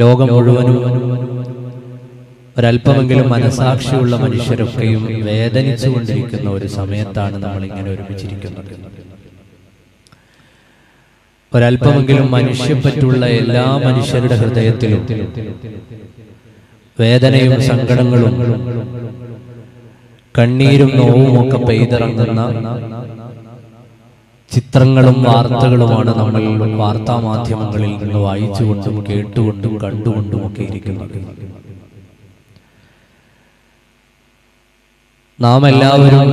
ലോകം മുഴുവനും ഒരല്പമെങ്കിലും മനസാക്ഷിയുള്ള മനുഷ്യരൊക്കെയും വേദനിച്ചുകൊണ്ടിരിക്കുന്ന ഒരു സമയത്താണ് നമ്മൾ ഇങ്ങനെ ഒരുമിച്ചിരിക്കുന്നത്. ഒരല്പമെങ്കിലും മനുഷ്യപ്പറ്റുള്ള എല്ലാ മനുഷ്യരുടെ ഹൃദയത്തിലും വേദനയും സങ്കടങ്ങളും കണ്ണീരും നോവും ഒക്കെ പെയ്തിറങ്ങുന്ന ചിത്രങ്ങളും വാർത്തകളുമാണ് നമ്മൾ വാർത്താ മാധ്യമങ്ങളിൽ നിന്ന് വായിച്ചുകൊണ്ടും കേട്ടുകൊണ്ടും കണ്ടുകൊണ്ടും ഒക്കെ ഇരിക്കുന്നത്. നാം എല്ലാവരും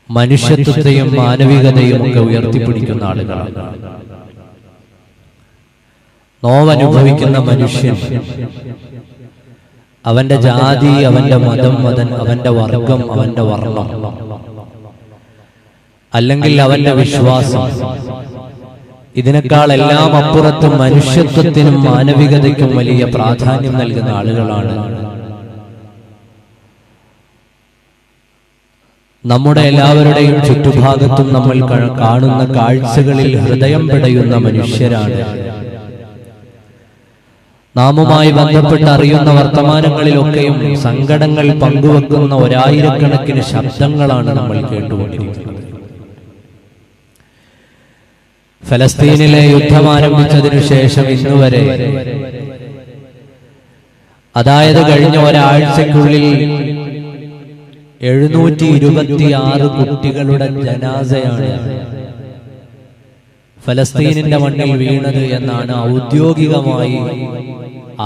മനുഷ്യത്വത്തെയും മാനവികതയും ഒക്കെ ഉയർത്തിപ്പിടിക്കുന്ന ആളുകളാണ്. നോവനുഭവിക്കുന്ന മനുഷ്യൻ അവന്റെ ജാതി, അവന്റെ മതം, അവന്റെ വർഗം, അവന്റെ വർണ്ണം, അല്ലെങ്കിൽ അവന്റെ വിശ്വാസം, ഇതിനേക്കാൾ എല്ലാം അപ്പുറത്ത് മനുഷ്യത്വത്തിനും മാനവികതയ്ക്കും വലിയ പ്രാധാന്യം നൽകുന്ന ആളുകളാണ് നമ്മുടെ എല്ലാവരുടെയും ചുറ്റുഭാഗത്തും നമ്മൾ കാണുന്ന കാഴ്ചകളിൽ ഹൃദയം പിടയുന്ന മനുഷ്യരാണ്. നാമുമായി ബന്ധപ്പെട്ട് അറിയുന്ന വർത്തമാനങ്ങളിലൊക്കെയും സങ്കടങ്ങൾ പങ്കുവെക്കുന്ന ഒരായിരക്കണക്കിന് ശബ്ദങ്ങളാണ് നമ്മൾ കേട്ടുകൊണ്ടിരിക്കുന്നത്. ഫലസ്തീനിലെ യുദ്ധം ആരംഭിച്ചതിനു ശേഷം ഇന്നുവരെ, അതായത് കഴിഞ്ഞ ഒരാഴ്ചക്കുള്ളിൽ 726 കുട്ടികളുടെ ജനാസയാണ് ഫലസ്തീനിന്റെ മണ്ണിൽ വീണത് എന്നാണ് ഔദ്യോഗികമായി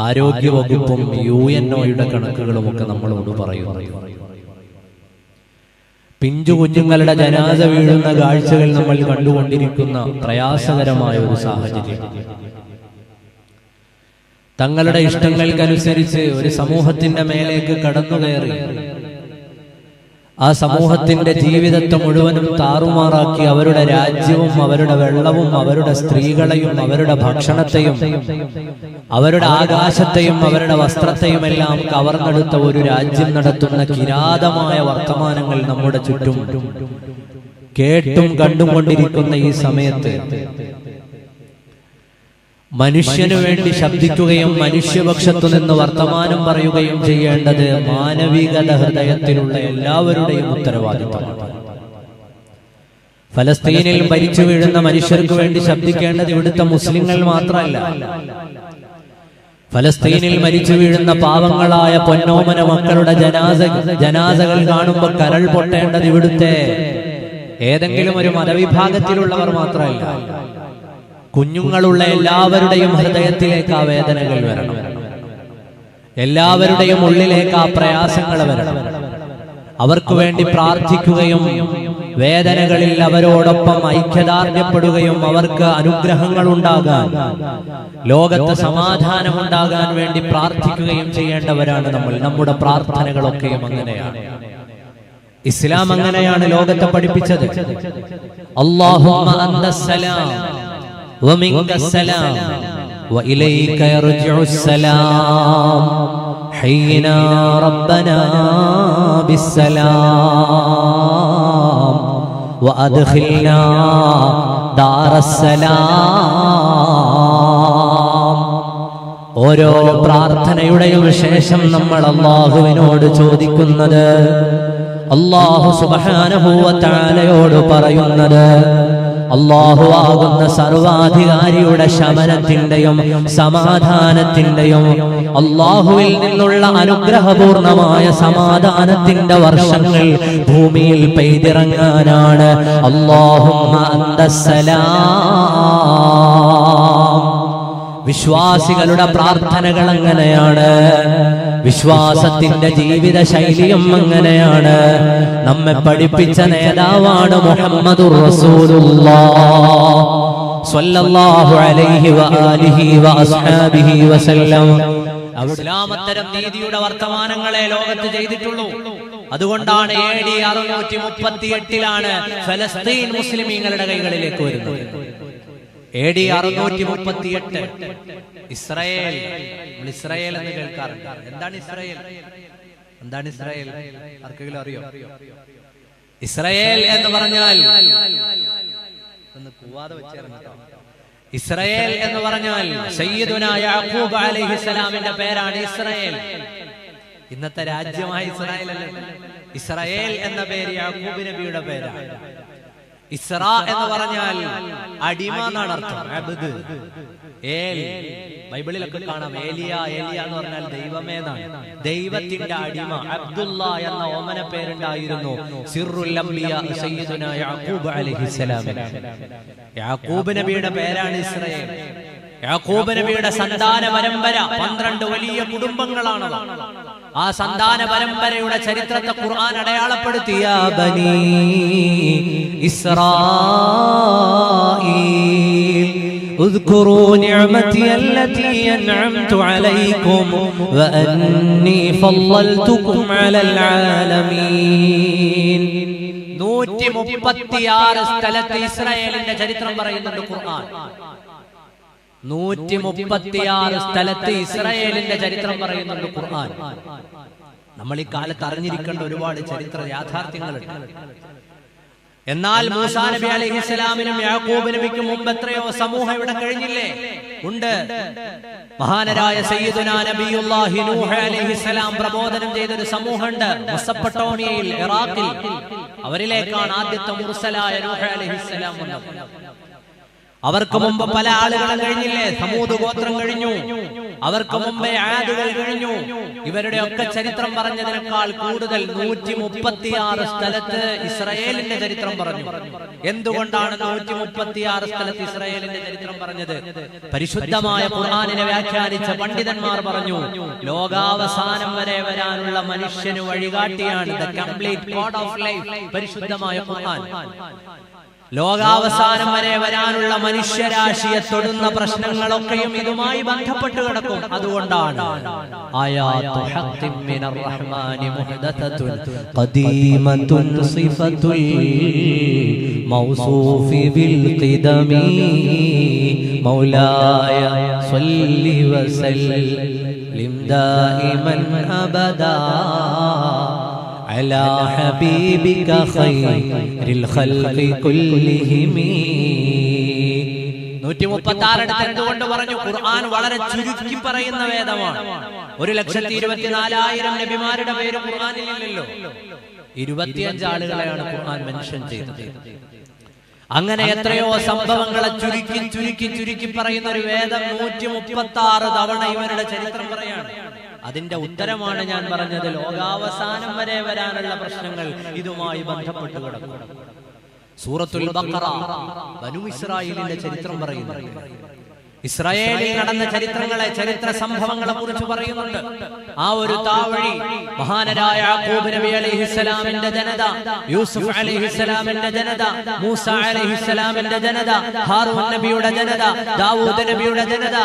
ആരോഗ്യവകുപ്പും UNOയുടെ കണക്കുകളുമൊക്കെ നമ്മളോട് പറയുന്നത്. പിഞ്ചു കുഞ്ഞുങ്ങളുടെ ജനാസ വീഴുന്ന കാഴ്ചകൾ നമ്മൾ കണ്ടുകൊണ്ടിരിക്കുന്ന പ്രയാസകരമായ ഒരു സാഹചര്യം. തങ്ങളുടെ ഇഷ്ടങ്ങൾക്കനുസരിച്ച് ഒരു സമൂഹത്തിന്റെ മേലേക്ക് കടന്നുകയറി ആ സമൂഹത്തിന്റെ ജീവിതത്തെ മുഴുവനും താറുമാറാക്കി അവരുടെ രാജ്യവും അവരുടെ വെള്ളവും അവരുടെ സ്ത്രീകളെയും അവരുടെ ഭക്ഷണത്തെയും അവരുടെ ആകാശത്തെയും അവരുടെ വസ്ത്രത്തെയും എല്ലാം കവർന്നെടുത്ത ഒരു രാജ്യം നടത്തുന്ന കിരാതമായ വർത്തമാനങ്ങൾ നമ്മുടെ ചുറ്റും കേട്ടും കണ്ടുകൊണ്ടിരിക്കുന്ന ഈ സമയത്ത് മനുഷ്യനു വേണ്ടി ശബ്ദിക്കുകയും മനുഷ്യപക്ഷത്തു നിന്ന് വർത്തമാനം പറയുകയും ചെയ്യേണ്ടത് മാനവികത ഹൃദയത്തിലുള്ള എല്ലാവരുടെയും ഉത്തരവാദിത്തമാണ്. ഫലസ്തീനിൽ മരിച്ചു വീഴുന്ന മനുഷ്യർക്ക് വേണ്ടി ശബ്ദിക്കേണ്ടത് ഇവിടുത്തെ മുസ്ലിങ്ങൾ മാത്രമല്ല. ഫലസ്തീനിൽ മരിച്ചു വീഴുന്ന പാവങ്ങളായ പൊന്നോമന മക്കളുടെ ജനാസകൾ കാണുമ്പോൾ കരൾ പൊട്ടേണ്ടത് ഇവിടുത്തെ ഏതെങ്കിലും ഒരു മതവിഭാഗത്തിലുള്ളവർ മാത്രമല്ല. കുഞ്ഞുങ്ങളുള്ള എല്ലാവരുടെയും ഹൃദയത്തിലേക്ക് ആ വേദനകൾ വരണം. എല്ലാവരുടെയും ഉള്ളിലേക്ക് ആ പ്രയാസങ്ങൾ വരണം. അവർക്ക് വേണ്ടി പ്രാർത്ഥിക്കുകയും വേദനകളിൽ അവരോടൊപ്പം ഐക്യദാർഢ്യപ്പെടുകയും അവർക്ക് അനുഗ്രഹങ്ങൾ ഉണ്ടാകാൻ, ലോകത്ത് സമാധാനമുണ്ടാകാൻ വേണ്ടി പ്രാർത്ഥിക്കുകയും ചെയ്യേണ്ടവരാണ് നമ്മൾ. നമ്മുടെ പ്രാർത്ഥനകളൊക്കെയും അങ്ങനെയാണ്. ഇസ്ലാം അങ്ങനെയാണ് ലോകത്തെ പഠിപ്പിച്ചത്. അല്ലാഹുമ്മ അന്തസ്സലാം ومنك السلام وإليك يرجع السلام حينا ربنا بالسلام وأدخلنا دار السلام. ഓരോ പ്രാർത്ഥനയുടെയും ശേഷം നമ്മൾ അല്ലാഹുവിനോട് ചോദിക്കുന്നത്, അല്ലാഹു സുബ്ഹാനഹു വ തആലയോട് പറയുന്നത്, അല്ലാഹു ആകുന്ന സർവാധികാരിയുടെ ശമനത്തിന്റെയും സമാധാനത്തിന്റെയും അല്ലാഹുവിൽ നിന്നുള്ള അനുഗ്രഹപൂർണമായ സമാധാനത്തിന്റെ വർഷങ്ങൾ ഭൂമിയിൽ പെയ്തിറങ്ങാനാണ്. അല്ലാഹുമ്മ അന്തസ്സലാം. വിശ്വാസികളുടെ പ്രാർത്ഥനകൾ അങ്ങനെയാണ്. വിശ്വാസത്തിന്റെ ജീവിത ശൈലിയും അങ്ങനെയാണ്. നമ്മെ പഠിപ്പിച്ച നേതാവാണ് മുഹമ്മദുർ റസൂലുള്ളാഹ് സ്വല്ലല്ലാഹു അലൈഹി വആലിഹി വഅസ്ഹാബിഹി വസല്ലം. ഇസ്ലാമത്തരം നീതിയുടെ വർത്തമാനങ്ങളെ ലോകത്ത് ചെയ്തിട്ടുള്ളൂ. അതുകൊണ്ടാണ് AD 638 ഫലസ്തീൻ മുസ്ലിമീങ്ങളുടെ കൈകളിലേക്ക് വരുന്നത്. AD 638 Israel. ഇസ്രായേൽ എന്ന് കേൾക്കാറുണ്ട്. എന്താണ് ഇസ്രായേൽ? എന്താണ് ഇസ്രായേൽ? ആർക്കെങ്കിലും അറിയോ? ഇസ്രായേൽ എന്ന് പറഞ്ഞാൽ ഒന്ന് കൂവാതെ വെച്ചേർന്നു. ഇസ്രായേൽ എന്ന് പറഞ്ഞാൽ സയ്യിദുനാ യാഖൂബ് അലൈഹിസ്സലാമിന്റെ പേരാണ് ഇസ്രായേൽ. ഇന്നത്തെ രാജ്യമായ ഇസ്രായേൽ അല്ല. ഇസ്രായേൽ എന്ന പേര് യാഖൂബ് നബിയുടെ പേരാണ്. ഇസ്രാ എന്ന് പറഞ്ഞാൽ അടിമ എന്നാണ് അർത്ഥം. അബ്ദ്, ഏൽ, ബൈബിളിലൊക്കെ കാണാം ഏലിയ. ഏലിയ എന്ന് പറഞ്ഞാൽ ദൈവമേ എന്നാണ്. ദൈവത്തിന്റെ അടിമ. അബ്ദുള്ള എന്ന ഓമന പേരുണ്ടായിരുന്നു സിർറുൽ അംബിയ സയ്യിദുനാ യാഖൂബ് അലൈഹിസ്സലാം. യാഖൂബ് നബിയുടെ പേരാണ് ഇസ്രായേൽ. യാഖൂബ് നബിയുടെ സന്താന പരമ്പര 12 വലിയ കുടുംബങ്ങളാണ്. ആ സന്താന പരമ്പരയുടെ ചരിത്രത്തെ ഖുർആൻ അടയാളപ്പെടുത്തിയ ബനി ഇസ്രായീൽ اذكروا نعمتي التي أنعمت عليكم وأني فضلتكم على العالمين. 136 സ്ഥലത്ത് ഇസ്രായേലിന്റെ ചരിത്രം പറയുന്നുണ്ട് ഖുർആൻ. 136 സ്ഥലത്ത് ഇസ്രായേലിന്റെ ചരിത്രം പറയുന്നുണ്ട് ഖുർആൻ. നമ്മൾ ഈ കാലത്ത് അറിഞ്ഞിരിക്കേണ്ട ഒരുപാട് ചരിത്ര യാഥാർത്ഥ്യങ്ങളുണ്ട്. എന്നാൽ മൂസാ നബി അലൈഹിസ്സലാമിനും യാഖൂബ് നബിക്കും മുമ്പ് എത്രയോ സമൂഹം ഇവിടെ കഴിഞ്ഞില്ലേ? ഉണ്ട്. മഹാനരായ സയ്യിദുനാ നബിയുല്ലാഹി നൂഹ് അലൈഹിസ്സലാം പ്രബോധനം ചെയ്തൊരു സമൂഹമുണ്ട് മെസൊപ്പൊട്ടേമിയയിൽ, ഇറാഖിൽ. അവരിലേക്കാണ് ആദ്യത്തെ മുർസലായ നൂഹ് അലൈഹിസ്സലാം വന്നത്. അവർക്ക് മുമ്പ് പല ആളുകളും കഴിഞ്ഞില്ലേ? സമൂദ് ഗോത്രം കഴിഞ്ഞു. അവർക്ക് മുമ്പേ ആദുകൾ കഴിഞ്ഞു. ഇവരുടെ ഒക്കെ ചരിത്രം പറഞ്ഞതിനേക്കാൾ കൂടുതൽ 136 സ്ഥലത്ത് ഇസ്രായേലിന്റെ ചരിത്രം പറഞ്ഞു. എന്തുകൊണ്ടാണ് 136 സ്ഥലത്ത് ഇസ്രായേലിന്റെ ചരിത്രം പറഞ്ഞത്? പരിശുദ്ധമായ ഖുർആനിനെ വ്യാഖ്യാനിച്ച പണ്ഡിതന്മാർ പറഞ്ഞു, ലോകാവസാനം വരെ വരാനുള്ള മനുഷ്യന് വഴികാട്ടിയാണ് the complete code of life പരിശുദ്ധമായ ഖുർആൻ. ലോകാവസാനം വരെ വരാനുള്ള മനുഷ്യരാശിയെ തൊടുന്ന പ്രശ്നങ്ങളൊക്കെയും ഇതുമായി ബന്ധപ്പെട്ട് കിടക്കും. അതുകൊണ്ടാണ് ആയാതു ഹഖ്ഖിൻ മിനർ റഹ്മാനി മുഹ്ദസത്തുൻ ഖദീമത്തുൻ സിഫത്തുൽ മൗസൂഫി ബിൽ ഖിദമി മൗലായ സ്വല്ലി വസല്ലിം ദായിമൻ അബദാ على حبيبك خير الخلق كلهم. 136 എന്തുകൊണ്ട് പറഞ്ഞു? ഖുർആൻ വളരെ ചുരുക്കി പറയുന്ന വേദമാണ്. 1,24,000 നബിമാരുടെ പേര് ഖുർആനിലില്ലല്ലോ. 25 ആളുകളെയാണ് ഖുർആൻ മെൻഷൻ ചെയ്തത്. അങ്ങനെ എത്രയോ സംഭവങ്ങളെ ചുരുക്കി ചുരുക്കി ചുരുക്കി പറയുന്ന ഒരു വേദം 136 തവണ ഇവരുടെ ചരിത്രം പറയാണ്. അതിന്റെ ഉത്തരമാണ് ഞാൻ പറഞ്ഞത്. ലോകാവസാനം വരെ വരാനുള്ള പ്രശ്നങ്ങൾ ഇതുമായി ബന്ധപ്പെട്ട് കിടക്കും. സൂറത്തുൽ ബഖറ ബനൂ ഇസ്രായേലിന്റെ ചരിത്രം പറയുന്നു. ഇസ്രായേലിൽ നടന്ന ചരിത്രങ്ങളെ, ചരിത്ര സംഭവങ്ങളെ കുറിച്ച് പറയുന്നുണ്ട്. ആ ഒരു താവഴി മഹാനരായ യാഖൂബ് നബി അലൈഹിസ്സലാമിന്റെ ജനത, യൂസുഫ് അലൈഹിസ്സലാമിന്റെ ജനത, മൂസ അലൈഹിസ്സലാമിന്റെ ജനത, ഹാറൂൻ നബിയുടെ ജനത, ദാവൂദ് നബിയുടെ ജനത,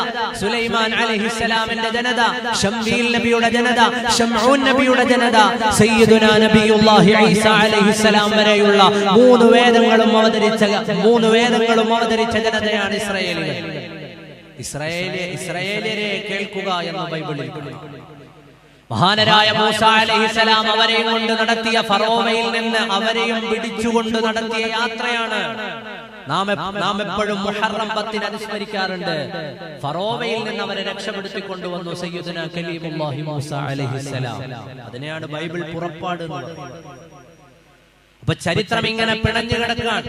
സുലൈമാൻ അലൈഹിസ്സലാമിന്റെ ജനത, ശംവീൽ നബിയുടെ ജനത, ശംഊൻ നബിയുടെ ജനത, സയ്യിദുനാ നബിയുല്ലാഹി ഈസ അലൈഹിസ്സലാം വരെയുള്ള 3 വേദങ്ങളും അവതരിച്ച ജനതയാണ് ഇസ്രായേലികൾ. ഇസ്രായേലിയരെ കേൾക്കുക എന്ന് ബൈബിളിൽ. മഹാനരായ മൂസ അലൈഹിസ്സലാം അവരെയും കൊണ്ട് നടത്തിയ ഫറോവയിൽ നിന്ന് അവരെയും പിടിച്ചുകൊണ്ട് നടത്തിയ യാത്രയാണ് നാം എപ്പോഴും മുഹറം 10 അനുസ്മരിക്കാറുണ്ട്. ഫറോവയിൽ നിന്ന് അവരെ രക്ഷപ്പെടുത്തിക്കൊണ്ടുവന്നു സയ്യിദുനാ കലീമുല്ലാഹി മൂസ അലൈഹിസ്സലാം. അതിനെയാണ് ബൈബിൾ പുറപ്പാട് എന്ന് പറയുന്നത്. അപ്പൊ ചരിത്രം ഇങ്ങനെ പിണഞ്ഞു കിടക്കാൻ.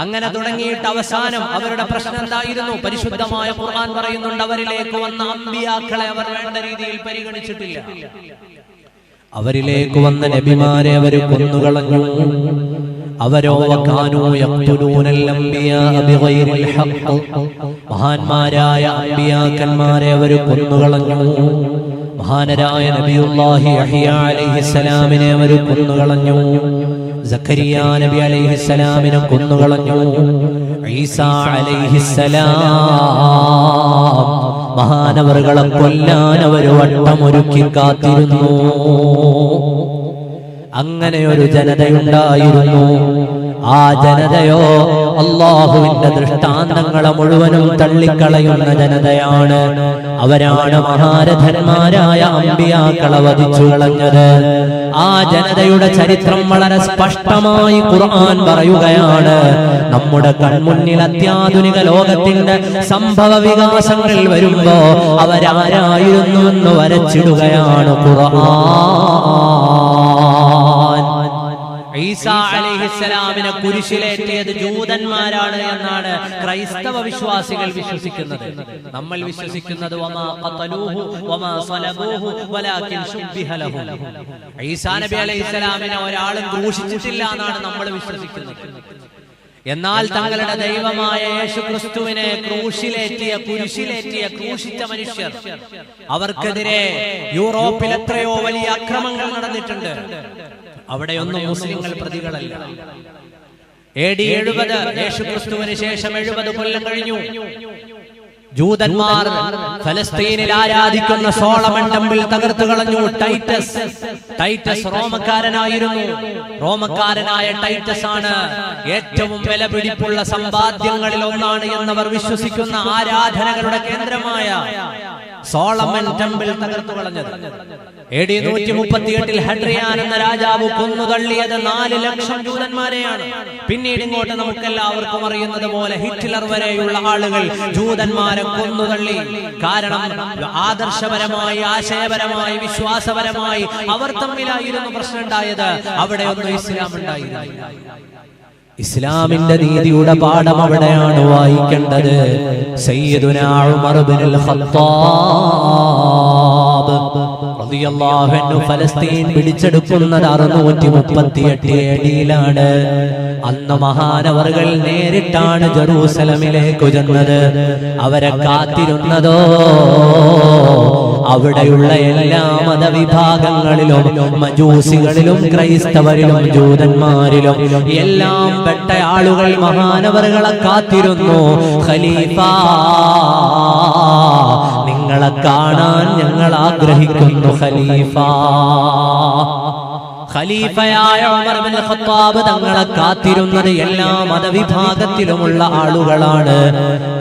അങ്ങനെ തുടങ്ങിയിട്ട് അവസാനം അവരുടെ പ്രശ്നം എന്തായിരുന്നു? പരിശുദ്ധമായ ഖുർആൻ പറയുന്നുണ്ട്, അവരിലേക്ക് വന്ന അമ്പിയാക്കളെ അവർ വേണ്ട രീതിയിൽ പരിഗണിച്ചിട്ടില്ല. അവരിലേക്ക് വന്ന നബിമാരെ അവർ കൊന്നുകളഞ്ഞു. അവരോ കാനൂ യഖ്തുലൂനൽ അംബിയാ ബിഗൈറിൽ ഹഖ്, മഹാന്മാരായ അമ്പിയാക്കന്മാരെ അവർ കൊന്നുകളഞ്ഞു. മഹാനരായ നബിയുല്ലാഹി യഹ്യ അലൈഹിസ്സലാമിനെ അവർ കൊന്നുകളഞ്ഞു. സക്കരിയ നബി അലൈഹിസ്സലാമിനെ കൊന്നുകളഞ്ഞു. ഈസാ അലൈഹിസ്സലാം മഹാനവറുകളെ കൊല്ലാൻ അവർ വട്ടമൊരുക്കി കാത്തിരുന്നു. അങ്ങനെ ഒരു ജനതയുണ്ടായിരുന്നു. ആ ജനതയോ അല്ലാഹുവിന്റെ ദൃഷ്ടാന്തങ്ങളെ മുഴുവനും തള്ളിക്കളയുന്ന ജനതയാണ്. അവരാണ് മഹാരഥന്മാരായ അമ്പിയാക്കളെ വധിച്ചു കളഞ്ഞത്. ആ ജനതയുടെ ചരിത്രം വളരെ സ്പഷ്ടമായി ഖുർആൻ പറയുകയാണ്. നമ്മുടെ കൺമുന്നിൽ അത്യാധുനിക ലോകത്തിന്റെ സംഭവ വികാസങ്ങൾ വരുമ്പോ അവരാരായിരുന്നുവെന്ന് വരച്ചിടുകയാണ് ഖുർആൻ. ഈസാ അലൈഹിസ്സലാമിനെ കുരിശിലേറ്റിയത് ജൂതന്മാരാണ് എന്നാണ് ക്രൈസ്തവ വിശ്വാസികൾ വിശ്വസിക്കുന്നത്. നമ്മൾ വിശ്വസിക്കുന്നത് വമാ ഖതലൂഹു വമാ സലബൂഹു വലാകിൻ ശുബ്ബിഹ ലഹു. ഈസാ നബി അലൈഹിസ്സലാമിനെ ഒരാളും ക്രൂശിച്ചിട്ടില്ല എന്നാണ് നമ്മൾ വിശ്വസിക്കുന്നത്. എന്നാൽ തങ്ങളുടെ ദൈവമായ യേശുക്രിസ്തുവിനെ കുരിശിലേറ്റിയ ക്രൂശിച്ച മനുഷ്യർ, അവർക്കെതിരെ യൂറോപ്പിൽ എത്രയോ വലിയ അക്രമങ്ങൾ നടന്നിട്ടുണ്ട്. അവിടെയൊന്നും മുസ്ലിങ്ങൾ പ്രതികളല്ല. AD 70 യേശുക്രിസ്തുവിന് ശേഷം 70 കൊല്ലം കഴിഞ്ഞു. ജൂതന്മാർ ഫലസ്തീനിൽ ആരാധിക്കുന്ന സോളമൻ ടെമ്പിൾ തകർത്തു കളഞ്ഞു. ടൈറ്റസ് റോമക്കാരനായിരുന്നു. റോമക്കാരനായ ടൈറ്റസ് ആണ് ഏറ്റവും വിലപിടിപ്പുള്ള സമ്പാദ്യങ്ങളിൽ ഒന്നാണ് എന്നവർ വിശ്വസിക്കുന്ന ആരാധനകളുടെ കേന്ദ്രമായ സോളമൻ ടെമ്പിൾ തകർത്തു കളഞ്ഞത്. AD 138 ഹഡ്രിയാൻ എന്ന രാജാവ് കൊന്നുതള്ളിയത് 4 ലക്ഷം ജൂതന്മാരെയാണ്. പിന്നീട് ഇങ്ങോട്ട് നമുക്കെല്ലാവർക്കും അറിയുന്നത് പോലെ ഹിറ്റ്ലർ വരെയുള്ള ആളുകൾ ജൂതന്മാരെ കൊന്നുതള്ളി. കാരണം ആദർശപരമായി, ആശയപരമായി, വിശ്വാസപരമായി അവർ തമ്മിലായിരുന്നു പ്രശ്നം ഉണ്ടായത്. അവിടെയൊന്നും ഇസ്ലാം ഉണ്ടായിരുന്നില്ല. ഇസ്ലാമിന്റെ നീതിയുടെ പാഠം അവിടെയാണ് വായിക്കേണ്ടത്. സയ്യിദുനാ ഉമർ ഇബ്നുൽ ഖത്താബ് റളിയല്ലാഹു അൻഹു ഫലസ്തീൻ പിടിച്ചെടുക്കുന്നത് 638 AD-യിലാണ്. അന്ന് മഹാനവറുകൾ നേരിട്ടാണ് ജെറൂസലമിലേക്ക് ചെന്നത്. അവരെ കാത്തിരുന്നതോ അവിടെയുള്ള എല്ലാ മതവിഭാഗങ്ങളിലും, മജൂസികളിലും, ക്രൈസ്തവരിലും, ജൂതന്മാരിലും എല്ലാം പെട്ട ആളുകൾ മഹാനവറുകളെ കാത്തിരുന്നു. ഖലീഫ, നിങ്ങളെ കാണാൻ ഞങ്ങൾ ആഗ്രഹിക്കുന്നു ഖലീഫ. ഖലീഫയായ ഉമർ ഇബ്നുൽ ഖത്താബ് തങ്ങളെ കാത്തിരുന്നത് എല്ലാ മതവിഭാഗത്തിലുമുള്ള ആളുകളാണ്.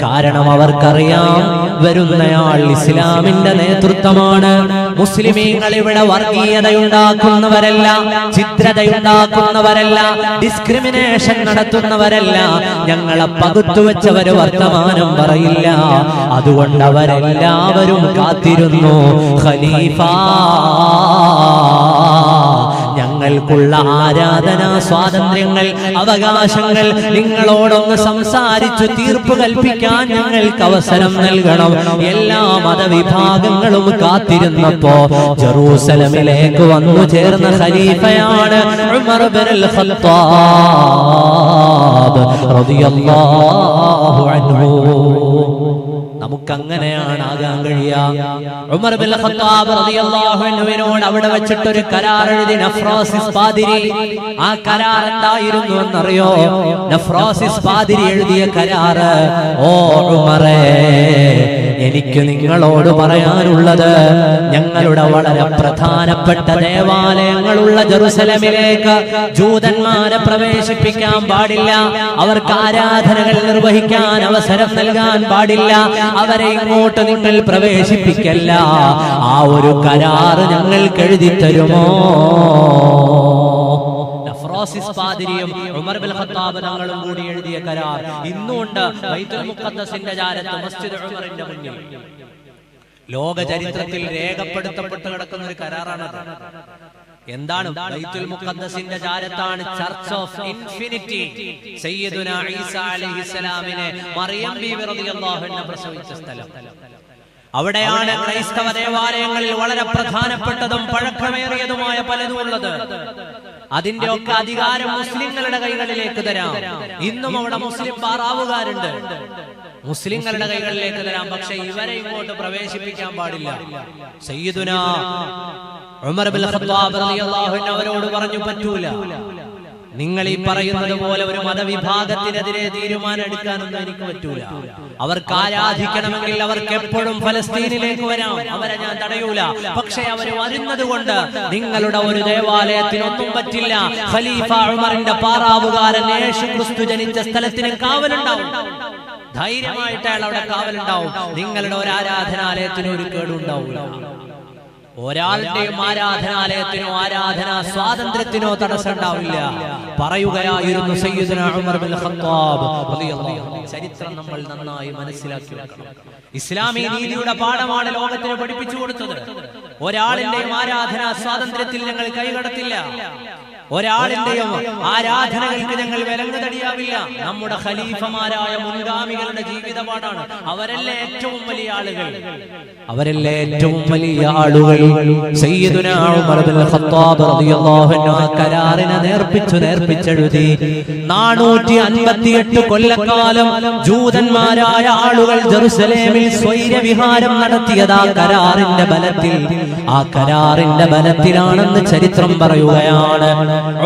കാരണം അവർക്കറിയാം വരുന്നയാൾ ഇസ്ലാമിന്റെ നേതൃത്വമാണ്. മുസ്ലിമീങ്ങൾ ഇവിടെ വർഗീയതയുണ്ടാക്കുന്നവരല്ല, ചിത്രതയുണ്ടാക്കുന്നവരല്ല, ഡിസ്ക്രിമിനേഷൻ നടത്തുന്നവരല്ല. ഞങ്ങളെ പകുത്തുവെച്ചവര് വർത്തമാനം പറയില്ല. അതുകൊണ്ട് അവരെല്ലാവരും കാത്തിരുന്നു. ഖലീഫ, ഞങ്ങൾക്കുള്ള ആരാധനാ സ്വാതന്ത്ര്യങ്ങൾ, അവകാശങ്ങൾ നിങ്ങളോടൊന്ന് സംസാരിച്ചു തീർപ്പ് കൽപ്പിക്കാൻ ഞങ്ങൾക്ക് അവസരം നൽകണം. എല്ലാ മതവിഭാഗങ്ങളും കാത്തിരുന്നപ്പോ ജെറൂസലമിലേക്ക് വന്നു ചേർന്ന ഖലീഫയാണ് ഉമർ ഇബ്നുൽ ഖത്താബ് റളിയല്ലാഹു അൻഹു. നമുക്കങ്ങനെയാണ് ആകാൻ കഴിയുക. ഉമർ ഇബ്നുൽ ഖത്താബ് റളിയല്ലാഹു അൻഹുവിനോട് അവിടെ വെച്ചിട്ടൊരു കരാർ എഴുതി നഫ്രാസിസ് പാതിരി. ആ കരാർ എന്തായിരുന്നു എന്നറിയോ? നഫ്രാസിസ് പാതിരി എഴുതിയ കരാറ്, ഓ ഉമറേ, എനിക്ക് നിങ്ങളോട് പറയാനുള്ളത്, ഞങ്ങളുടെ വളരെ പ്രധാനപ്പെട്ട ദേവാലയങ്ങളുള്ള ജെറുസലമിലേക്ക് ജൂതന്മാരെ പ്രവേശിപ്പിക്കാൻ പാടില്ല. അവർക്ക് ആരാധനകൾ നിർവഹിക്കാൻ അവസരം നൽകാൻ പാടില്ല. അവരെ ഇങ്ങോട്ട് നിങ്ങൾ പ്രവേശിപ്പിക്കല്ല. ആ ഒരു കരാറ് ഞങ്ങൾക്ക് എഴുതി തരുമോ? നഫ്രാസിസ് പാതിരിയും ഉമർ ഇബ്നുൽ ഖത്താബ് തങ്ങളും കൂടി എഴുതിയ കരാർ ഇന്നുണ്ട് ബൈത്തുൽ മുഖദ്ദസിന്റെ ചാരത്ത് മസ്ജിദ് ഉമറിന്റെ മുന്നിൽ. ലോക ചരിത്രത്തിൽ രേഖപ്പെടുത്തപ്പെട്ട് കിടക്കുന്ന ഒരു കരാറാണത്. എന്താണ്? ബൈത്തുൽ മുഖദ്ദസിന്റെ ചാരത്താണ് ചർച്ച് ഓഫ് ഇൻഫിനിറ്റി. സയ്യിദുനാ ഈസാ അലൈഹിസ്സലാമിനെ മറിയം ബീവി റളിയല്ലാഹു അൻഹ പ്രസവിച്ച സ്ഥലം. അവിടെയാണ് ക്രൈസ്തവ ദേവാലയങ്ങളിൽ വളരെ പ്രധാനപ്പെട്ടതും പഴക്കമേറിയതുമായ പലതും ഉള്ളത്. അതിന്റെ ഒക്കെ അധികാരം മുസ്ലിങ്ങളുടെ കൈകളിലേക്ക് തരാം. ഇന്നും അവിടെ മുസ്ലിം പാറാവുകാരുണ്ട്. മുസ്ലിങ്ങളുടെ കൈകളിലേക്ക് തരാം. പക്ഷെ ഇവരെ ഇങ്ങോട്ട് പ്രവേശിപ്പിക്കാൻ പാടില്ല. സയ്യിദുനാ ഉമർ ഇബ്നുൽ ഖത്താബ് റളിയല്ലാഹു അൻഹു അവരോട് പറഞ്ഞു, പറ്റൂല. നിങ്ങൾ ഈ പറയുന്നത് പോലെ ഒരു മതവിഭാഗത്തിനെതിരെ തീരുമാനം എടുക്കാനൊന്നും എനിക്ക് പറ്റൂല. അവർക്ക് ആരാധിക്കണമെങ്കിൽ അവർക്ക് എപ്പോഴും ഫലസ്തീനിലേക്ക് വരാം, അവരെ ഞാൻ തടയൂല. പക്ഷെ അവർ വരുന്നത് കൊണ്ട് നിങ്ങളുടെ ഒരു ദേവാലയത്തിനൊന്നും പറ്റില്ല. ഖലീഫ ഉമറിന്റെ പാറാവുകാരൻ യേശു ക്രിസ്തു ജനിച്ച സ്ഥലത്തിന് കാവലുണ്ടാവും, ധൈര്യമായിട്ട് അയാൾ അവിടെ കാവലുണ്ടാവും. നിങ്ങളുടെ ഒരു ആരാധനാലയത്തിനും ഒരു കേടുണ്ടാവില്ല. ഒരാളുടെയും ആരാധനാലയത്തിനോ ആരാധനാ സ്വാതന്ത്ര്യത്തിനോ തടസ്സം ഉണ്ടാവില്ല. പറയുകയായിരുന്നു സയ്യിദുനാ ഉമർ ബിൻ ഖത്താബ് റളിയല്ലാഹു അൻഹു. ചരിത്രം നമ്മൾ നന്നായി മനസ്സിലാക്കി വെക്കണം. ഇസ്ലാമി നീതിയുടെ പാഠമാണ് ലോകത്തിന് പഠിപ്പിച്ചു കൊടുത്തത്. ഒരാളിന്റെയും ആരാധനാ സ്വാതന്ത്ര്യത്തിൽ ഞങ്ങൾ കൈകടത്തില്ല. ഒരാളിന്റെയും ആരാധനകൾക്ക് ഞങ്ങൾ വിലങ്ങുതടിയാവില്ല. നമ്മുടെ ഖലീഫമാരായ മുൻഗാമികളുടെ ജീവിതപാടാണ്. അവരല്ലേ ഏറ്റവും വലിയ ആളുകൾ, അവരല്ലേ ഏറ്റവും വലിയ ആളുകൾ. സയ്യിദുനാ ഉമർ ബിൻ ഖത്താബ് റളിയല്ലാഹു അൻഹു കരാറിനെ നേർപ്പിച്ചെഴുതി. 458 കൊല്ലക്കാലം ജൂതന്മാരായ ആളുകൾ ജെറുസലേമിൽ സ്വൈരവിഹാരം നടത്തിയത് ആ കരാറിന്റെ ബലത്തിൽ. ആ കരാറിന്റെ ബലത്തിലാണെന്ന് ചരിത്രം പറയുകയാണ്.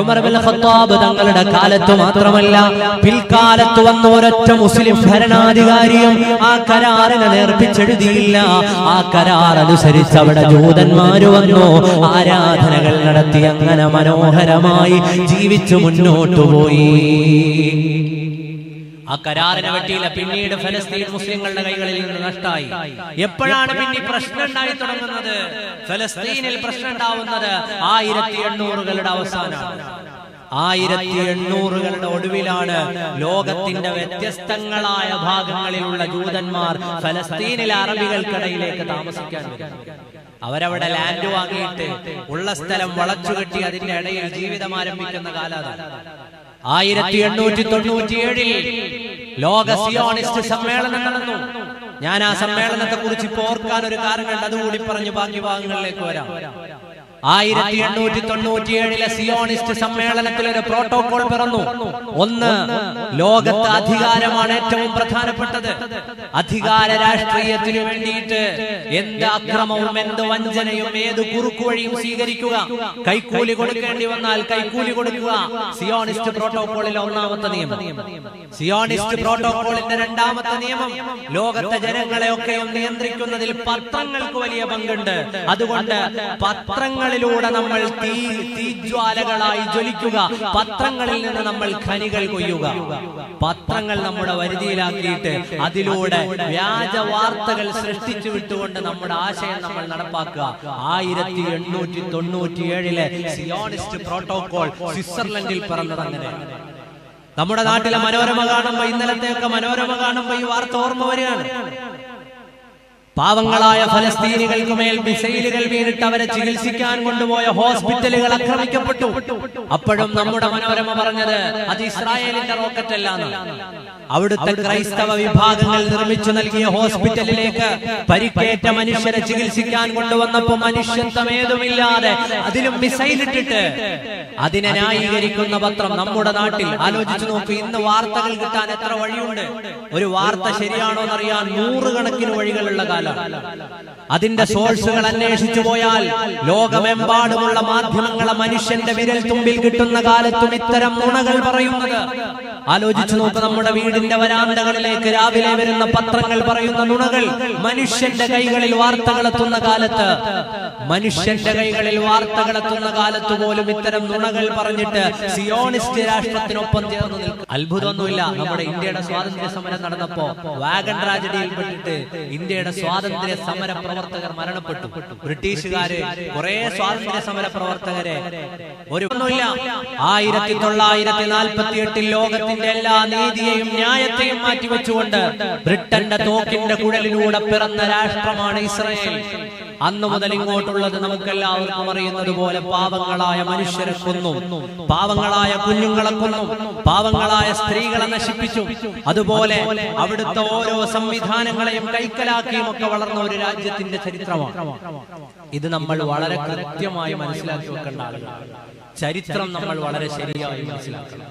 ഉമർ ബിൻ ഖത്താബ് തങ്ങളുടെ കാലത്ത് മാത്രമല്ല, പിൽക്കാലത്ത് വന്ന ഒരൊറ്റ മുസ്ലിം ഭരണാധികാരിയും ആ കരാറിനെ നേർപ്പിച്ചെഴുതിയില്ല. ആ കരാർ അനുസരിച്ച് അവിടെ ജൂതന്മാര് വന്നു, ആരാധനകൾ നടത്തി, അങ്ങനെ മനോഹരമായി ജീവിച്ചു മുന്നോട്ടു പോയി. ആ കരാറിനെ പറ്റിയില്ല. പിന്നീട് ഫലസ്തീൻ മുസ്ലിങ്ങളുടെ കൈകളിൽ നിന്ന് നഷ്ടമായി. എപ്പോഴാണ് പിന്നെ പ്രശ്നം ഉണ്ടായി തുടങ്ങുന്നത്? ഫലസ്തീനിൽ പ്രശ്നം ഉണ്ടാവുന്നത് 1800കളുടെ അവസാനമാണ്. 1800കളുടെ ഒടുവിലാണ് ലോകത്തിന്റെ വ്യത്യസ്തങ്ങളായ ഭാഗങ്ങളിലുള്ള ജൂതന്മാർ ഫലസ്തീനിലെ അറബികൾക്കിടയിലേക്ക് താമസിക്കാൻ വരുന്നത്. അവരവിടെ ലാൻഡ് വാങ്ങിയിട്ട് ഉള്ള സ്ഥലം വളച്ചുകെട്ടി അതിന്റെ ഇടയിൽ ജീവിതം ആരംഭിക്കുന്ന കാലമാണ്. 1897 ലോക സിയോണിസ്റ്റ് സമ്മേളനം നടന്നു. ഞാൻ ആ സമ്മേളനത്തെ കുറിച്ച് ഓർക്കാൻ ഒരു കാരണമുണ്ട്, അതുകൂടി പറഞ്ഞു ബാക്കി ഭാഗങ്ങളിലേക്ക് വരാം. 1897 സിയോണിസ്റ്റ് സമ്മേളനത്തിൽ ഒരു പ്രോട്ടോകോൾ പിറന്നു. ഒന്ന്, ലോകത്ത് അധികാരമാണ് ഏറ്റവും പ്രധാനപ്പെട്ടത്. അധികാര രാഷ്ട്രീയത്തിന് വേണ്ടിയിട്ട് എന്ത് അക്രമവും എന്ത് വഞ്ചനയും ഏത് കുറുക്കുവഴിയും സ്വീകരിക്കുക, കൈക്കൂലി കൊടുക്കേണ്ടി വന്നാൽ കൈക്കൂലി കൊടുക്കുക. സിയോണിസ്റ്റ് പ്രോട്ടോകോളിലെ ഒന്നാമത്തെ നിയമം. സിയോണിസ്റ്റ് പ്രോട്ടോകോളിന്റെ രണ്ടാമത്തെ നിയമം, ലോകത്തെ ജനങ്ങളെയൊക്കെയും നിയന്ത്രിക്കുന്നതിൽ പത്രങ്ങൾക്ക് വലിയ പങ്കുണ്ട്. അതുകൊണ്ട് പത്രങ്ങളിലൂടെ നമ്മൾ തീജ്വാലകളായി ജ്വലിക്കുക, പത്രങ്ങളിൽ നിന്ന് നമ്മൾ ഖനികൾ കൊയ്യുക. പത്രങ്ങൾ നമ്മുടെ വരുതിയിലാക്കിയിട്ട് അതിലൂടെ വ്യാജ വാർത്തകൾ സൃഷ്ടിച്ചു വിട്ടുകൊണ്ട് നമ്മുടെ ആശയം നമ്മൾ നടപ്പാക്കുക. 1897 സിയോണിസ്റ്റ് പ്രോട്ടോകോൾ സ്വിറ്റ്സർലൻഡിൽ പിറന്നത് അങ്ങനെ. നമ്മുടെ നാട്ടിലെ മനോരമ കാണുമ്പോ, ഇന്നലത്തെയൊക്കെ മനോരമ കാണുമ്പോ ഈ വാർത്ത ഓർമ്മ വരികയാണ്. പാവങ്ങളായ ഫലസ്തീനികൾക്ക് മേൽ മിസൈലുകൾ വീണിട്ട് അവരെ ചികിത്സിക്കാൻ കൊണ്ടുപോയ ഹോസ്പിറ്റലുകൾ ആക്രമിക്കപ്പെട്ടു. അപ്പോഴും നമ്മുടെ മനോരമ പറഞ്ഞത് അത് ഇസ്രായേലിന്റെ റോക്കറ്റ് അല്ലാന്ന്. അവിടുത്തെ ക്രൈസ്തവ വിഭാഗങ്ങൾ നിർമ്മിച്ചു നൽകിയ ഹോസ്പിറ്റലിലേക്ക് പരിക്കേറ്റ മനുഷ്യരെ ചികിത്സിക്കാൻ കൊണ്ടുവന്നപ്പോ മനുഷ്യത്വം ഏതുമില്ലാതെ അതിലും മിസൈൽ ഇട്ടിട്ട് അതിനെ ന്യായീകരിക്കുന്ന പത്രം നമ്മുടെ നാട്ടിൽ. ആലോചിച്ചു നോക്കൂ, ഇന്ന് വാർത്തകൾ കിട്ടാൻ എത്ര വഴിയുണ്ട്. ഒരു വാർത്ത ശരിയാണോ എന്നറിയാൻ 100 കണക്കിന് വഴികളുള്ള കാലം. അതിന്റെ സോഴ്സുകൾ അന്വേഷിച്ചു പോയാൽ ലോകമെമ്പാടുമുള്ള മാധ്യമങ്ങളെ മനുഷ്യന്റെ വിരൽ തുമ്പിൽ കിട്ടുന്ന കാലത്തും ഇത്തരം നുണകൾ പറയുന്നത്. ആലോചിച്ചു നോക്ക്, നമ്മുടെ വീടിന്റെ വരാന്തകളിലേക്ക് രാവിലെ വരുന്ന പത്രങ്ങൾ പറയുന്ന നുണകൾ. മനുഷ്യന്റെ കൈകളിൽ വാർത്തകളെത്തുന്ന കാലത്ത്, മനുഷ്യന്റെ കൈകളിൽ വാർത്തകളെത്തുന്ന കാലത്ത് പോലും ഇത്തരം നുണകൾ പറഞ്ഞിട്ട് സിയോണിസ്റ്റ് രാഷ്ട്രത്തിനൊപ്പം ചേർന്ന് നിൽക്കും. അത്ഭുതമൊന്നുമില്ല. നമ്മുടെ ഇന്ത്യയുടെ സ്വാതന്ത്ര്യ സമരം നടന്നപ്പോ വാഗൺ ട്രാജഡിയിൽപ്പെട്ടിട്ട് ഇന്ത്യയുടെ സ്വാതന്ത്ര്യ സമര പ്രവർത്തകർ മരണപ്പെട്ടു. ബ്രിട്ടീഷുകാര് കുറെ സ്വാതന്ത്ര്യ സമര പ്രവർത്തകരെ ഒന്നുമില്ല. 1948 ലോകത്തിന്റെ എല്ലാ നീതിയെയും ന്യായത്തെയും മാറ്റിവെച്ചുകൊണ്ട് ബ്രിട്ടന്റെ തോക്കിന്റെ കുഴലിലൂടെ പിറന്ന രാഷ്ട്രമാണ് ഇസ്രായേൽ. അന്ന് മുതൽ ഇങ്ങോട്ടുള്ളത് നമുക്കെല്ലാവർക്കും അറിയുന്നത് പോലെ പാവങ്ങളായ മനുഷ്യരെ കൊന്നു, പാവങ്ങളായ കുഞ്ഞുങ്ങളെ കൊന്നു, പാവങ്ങളായ സ്ത്രീകളെ നശിപ്പിച്ചു. അതുപോലെ അവിടുത്തെ ഓരോ സംവിധാനങ്ങളെയും കൈക്കലാക്കിയും ഒക്കെ വളർന്ന ഒരു രാജ്യത്തിന്റെ ചരിത്രമാണ് ഇത്. നമ്മൾ വളരെ കൃത്യമായി മനസ്സിലാക്കി വെക്കേണ്ട ആളുകളാണ്. ചരിത്രം നമ്മൾ വളരെ ശരിയായി മനസ്സിലാക്കണം.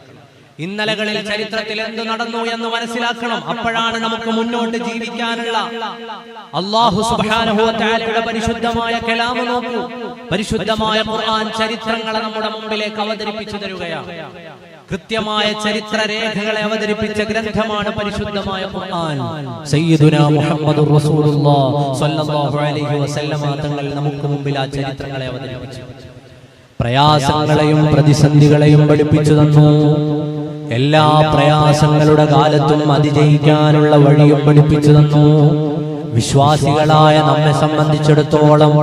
ഇന്നലകളിൽ ചരിത്രത്തിൽ എന്ത് നടന്നു എന്ന് മനസ്സിലാക്കണം. അപ്പോഴാണ് നമുക്ക് മുന്നോട്ട് ജീവിക്കാനുള്ള. അല്ലാഹു സുബ്ഹാനഹു വ തആലയുടെ പരിശുദ്ധമായ കലാം നോക്കൂ. പരിശുദ്ധമായ ഖുർആൻ ചരിത്രങ്ങളെ നമ്മുടെ മുമ്പിലേക്ക് അവതരിപ്പിച്ചു തരുകയാണ്. കൃത്യമായ ചരിത്രരേഖകളെ അവതരിപ്പിച്ച ഗ്രന്ഥമാണ് പരിശുദ്ധമായ ഖുർആൻ. സയ്യിദുനാ മുഹമ്മദുർ റസൂലുള്ളാഹി സ്വല്ലല്ലാഹു അലൈഹി വസല്ലമ തങ്ങൾ നമുക്ക് മുമ്പിൽ ആ ചരിത്രങ്ങളെ അവതരിപ്പിച്ചു. പ്രയാസങ്ങളെയും പ്രതിസന്ധികളെയും പഠിപ്പിച്ചു തന്നു. എല്ലാ പ്രയാസങ്ങളുടെ കാലത്തും അതിജയിക്കാനുള്ള വഴിയും പഠിപ്പിച്ചു തന്നു. വിശ്വാസികളായ നമ്മെ സംബന്ധിച്ചിടത്തോളം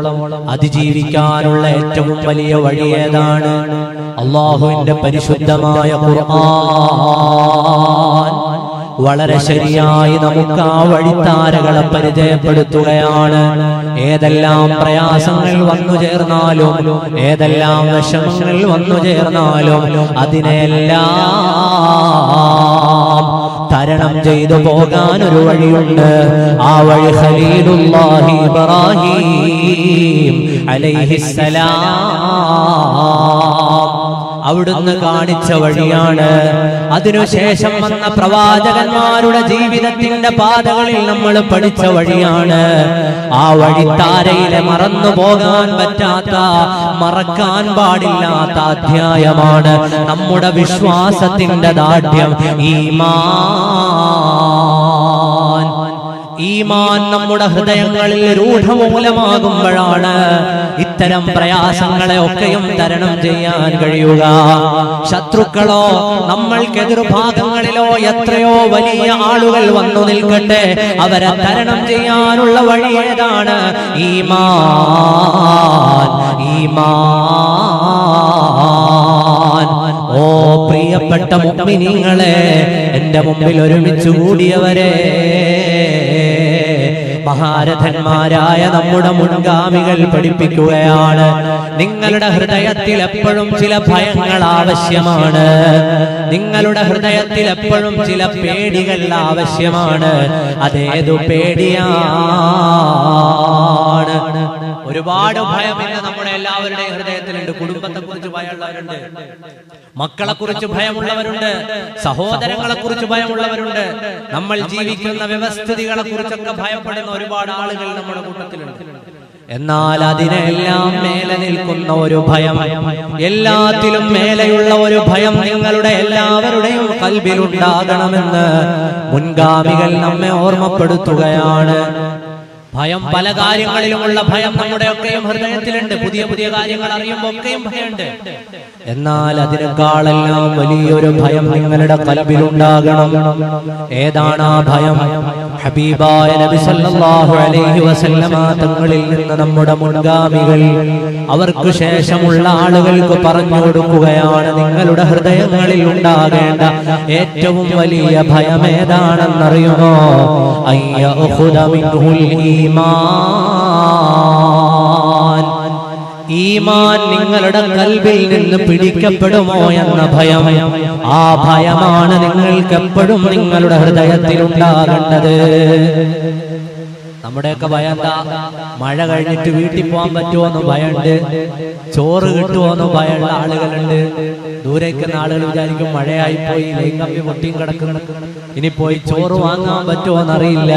അതിജീവിക്കാനുള്ള ഏറ്റവും വലിയ വഴി ഏതാണ്? അല്ലാഹുവിന്റെ പരിശുദ്ധമായ ഖുർആൻ വളരെ ശരിയായി നമുക്ക് ആ വഴിത്താരകളെ പരിചയപ്പെടുത്തുകയാണ്. ഏതെല്ലാം പ്രയാസങ്ങൾ വന്നു ചേർന്നാലും, ഏതെല്ലാം വിഷമങ്ങൾ വന്നു ചേർന്നാലും അതിനെല്ലാം തരണം ചെയ്തു പോകാൻ ഒരു വഴിയുണ്ട്. ആ വഴി ഖലീലുല്ലാഹി ഇബ്രാഹീം അലൈഹിസ്സലാം അവിടുന്ന് കാണിച്ച വഴിയാണ്. അതിനുശേഷം വന്ന പ്രവാചകന്മാരുടെ ജീവിതത്തിന്റെ പാതകളിൽ നമ്മൾ പഠിച്ച വഴിയാണ്. ആ വഴിത്താരയിലെ മറന്നു പോകാൻ പറ്റാത്ത, മറക്കാൻ പാടില്ലാത്ത അധ്യായമാണ് നമ്മുടെ വിശ്വാസത്തിന്റെ ദാഢ്യം, ഈമാൻ. ഈമാൻ നമ്മുടെ ഹൃദയങ്ങളിൽ രൂഢമൂലമാകുമ്പോഴാണ് ഇത്തരം പ്രയാസങ്ങളെ ഒക്കെയും തരണം ചെയ്യാൻ കഴിയുക. ശത്രുക്കളോ നമ്മൾക്കെതിർഭാഗങ്ങളിലോ എത്രയോ വലിയ ആളുകൾ വന്നു നിൽക്കട്ടെ, അവരെ തരണം ചെയ്യാനുള്ള വഴി ഏതാണ്? ഈമാൻ, ഈമാൻ. ഓ പ്രിയപ്പെട്ട മുഅ്മിനീങ്ങളെ, എന്റെ മുമ്പിൽ ഒരുമിച്ച് കൂടിയവരെ, മഹാരഥന്മാരായ നമ്മുടെ മുൻഗാമികൾ പഠിപ്പിക്കുകയാണ്, നിങ്ങളുടെ ഹൃദയത്തിൽ എപ്പോഴും ചില ഭയങ്ങൾ ആവശ്യമാണ്. നിങ്ങളുടെ ഹൃദയത്തിൽ എപ്പോഴും ചില പേടികൾ ആവശ്യമാണ്. അതേതു പേടിയാണ്? ഒരുപാട് ഭയം ഇന്ന് നമ്മുടെ എല്ലാവരുടെയും ഹൃദയത്തിലുണ്ട്. കുടുംബത്തെ കുറിച്ച് ഭയമുള്ളവരുണ്ട്, മക്കളെ കുറിച്ച് ഭയമുള്ളവരുണ്ട്, സഹോദരങ്ങളെ കുറിച്ച് ഭയമുള്ളവരുണ്ട്, നമ്മൾ ജീവിക്കുന്ന വ്യവസ്ഥിതികളെ കുറിച്ചൊക്കെ ഭയപ്പെടുന്ന ഒരുപാട് ആളുകൾ നമ്മുടെ കൂട്ടത്തിലുണ്ട്. എന്നാൽ അതിനെല്ലാം മേലെ നിൽക്കുന്ന ഒരു ഭയം, എല്ലാത്തിലും മേലെയുള്ള ഒരു ഭയം നിങ്ങളുടെ എല്ലാവരുടെയും ഖൽബിലുണ്ടാകണമെന്ന് മുൻഗാമികൾ നമ്മെ ഓർമ്മപ്പെടുത്തുകയാണ്. ഭയം, പല കാര്യങ്ങളിലുമുള്ള ഭയം നമ്മുടെയൊക്കെയും ഹൃദയത്തിലുണ്ട്. പുതിയ പുതിയ കാര്യങ്ങൾ അറിയുമ്പോൾ ഒക്കെയും ഭയമുണ്ട്. എന്നാൽ അതിനേക്കാളെല്ലാം വലിയൊരു ഭയം നിങ്ങളുടെ ഖൽബിലുണ്ടാകണം. ഏതാണ് ആ ഭയം? ഹബീബായ നബി സല്ലല്ലാഹു അലൈഹി വസല്ലമ തങ്ങളിൽ നിന്ന് നമ്മുടെ മുൻഗാമികൾ അവർക്ക് ശേഷമുള്ള ആളുകൾക്ക് പറഞ്ഞു കൊടുക്കുകയാണ്, നിങ്ങളുടെ ഹൃദയങ്ങളിൽ ഉണ്ടാകേണ്ട ഏറ്റവും വലിയ ഭയം ഏതാണെന്നറിയുമോ? അയ്യഖുദ മിൻഹുൽ ഈമാൻ. ഈമാൻ നിങ്ങളുടെ ഖൽബിൽ നിന്ന് പിടിക്കപ്പെടുമോ എന്ന ഭയം. ആ ഭയമാണ് നിങ്ങൾക്ക് എപ്പോഴും നിങ്ങളുടെ ഹൃദയത്തിൽ ഉണ്ടാകേണ്ടത്. നമ്മുടെയൊക്കെ ഭയം എന്താ? മഴ കഴിഞ്ഞിട്ട് വീട്ടിൽ പോകാൻ പറ്റുമോ എന്ന് ഭയമുണ്ട്, ചോറ് കിട്ടുമോ എന്ന് ഭയമുള്ള ആളുകളുണ്ട്. ദൂരേക്കുന്ന ആളുകൾ വിചാരിക്കും മഴയായി പോയി, ലൈൻ കമ്പി പൊട്ടിയും കിടക്കുന്നു, ഇനി പോയി ചോറ് വാങ്ങാൻ പറ്റുമോ എന്നറിയില്ല.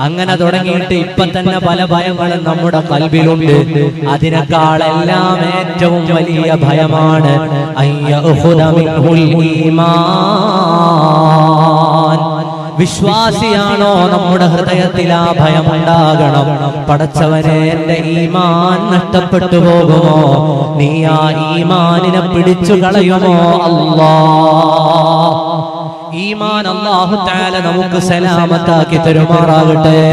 അങ്ങനെ തുടങ്ങിയിട്ട് ഇപ്പൊ തന്നെ പല ഭയങ്ങളും നമ്മുടെ ഖൽബിലുണ്ട്. അതിനേക്കാളെല്ലാം ഏറ്റവും വലിയ ഭയമാണ് അയ്യഖുദ മിൻഹുൽ ഈമാൻ. വിശ്വാസിയാണോ നമ്മുടെ ഹൃദയത്തിൽ ആ ഭയമുണ്ടാകണം. പടച്ചവനെ, എന്റെ ഈമാൻ നഷ്ടപ്പെട്ടു പോകുമോ? നീ ആ ഈമാനിനെ പിടിച്ചു കളയുമോ അല്ലാഹ്? ഈമാൻ അല്ലാഹു തആല നമുക്ക് സലാമത്താക്കി തരുമാറാകട്ടെ.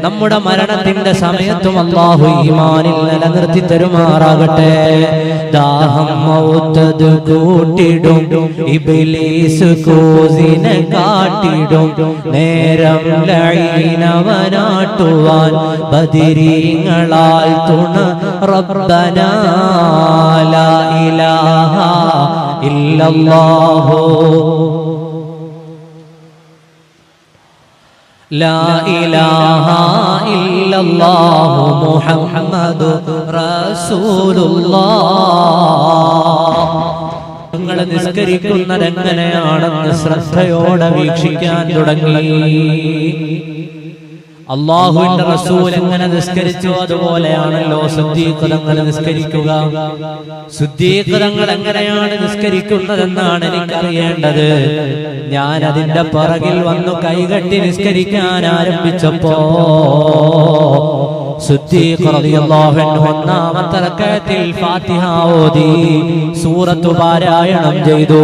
നമ്മുടെ മരണത്തിന്റെ സമയത്തും അല്ലാഹു ഈമാനിൽ നിലനിർത്തി തരുമാറാകട്ടെ. ദാഹം മൗത്തത് കൂട്ടിടും, ഇബ്ലീസ് കൂസിനെ കാട്ടിടും, നേരം ലഈനവനാട്ടുവാൻ ബദരീങ്ങളാൽ തുണ റബ്ബനാ ലാ ഇലാഹ ഇല്ലല്ലാഹു ലാ ഇലാഹ ഇല്ലല്ലാഹു മുഹമ്മദു റസൂലുള്ളാഹ്. നിങ്ങൾ നിസ്കരിക്കുന്നത് എങ്ങനെയാണെന്ന് ശ്രദ്ധയോടെ വീക്ഷിക്കാൻ തുടങ്ങി. അല്ലാഹുവിന്റെ റസൂൽ എങ്ങനെ നിസ്കരിച്ചു അതുപോലെയാണല്ലോ സിദ്ദീഖ് തങ്ങൾ നിസ്കരിക്കുക. സിദ്ദീഖ് തങ്ങൾ എങ്ങനെയാണ് നിസ്കരിക്കുന്നതെന്നാണ് എനിക്കറിയേണ്ടത്. ഞാൻ അതിന്റെ പിറകിൽ വന്നു കൈകെട്ടി നിസ്കരിക്കാൻ ആരംഭിച്ചപ്പോ സിദ്ദീഖ് റളിയല്ലാഹു അൻഹു ഒന്നാമത്തെ റക്അത്തിൽ ഫാത്തിഹ ഓതി സൂറത്ത് പാരായണം ചെയ്തു.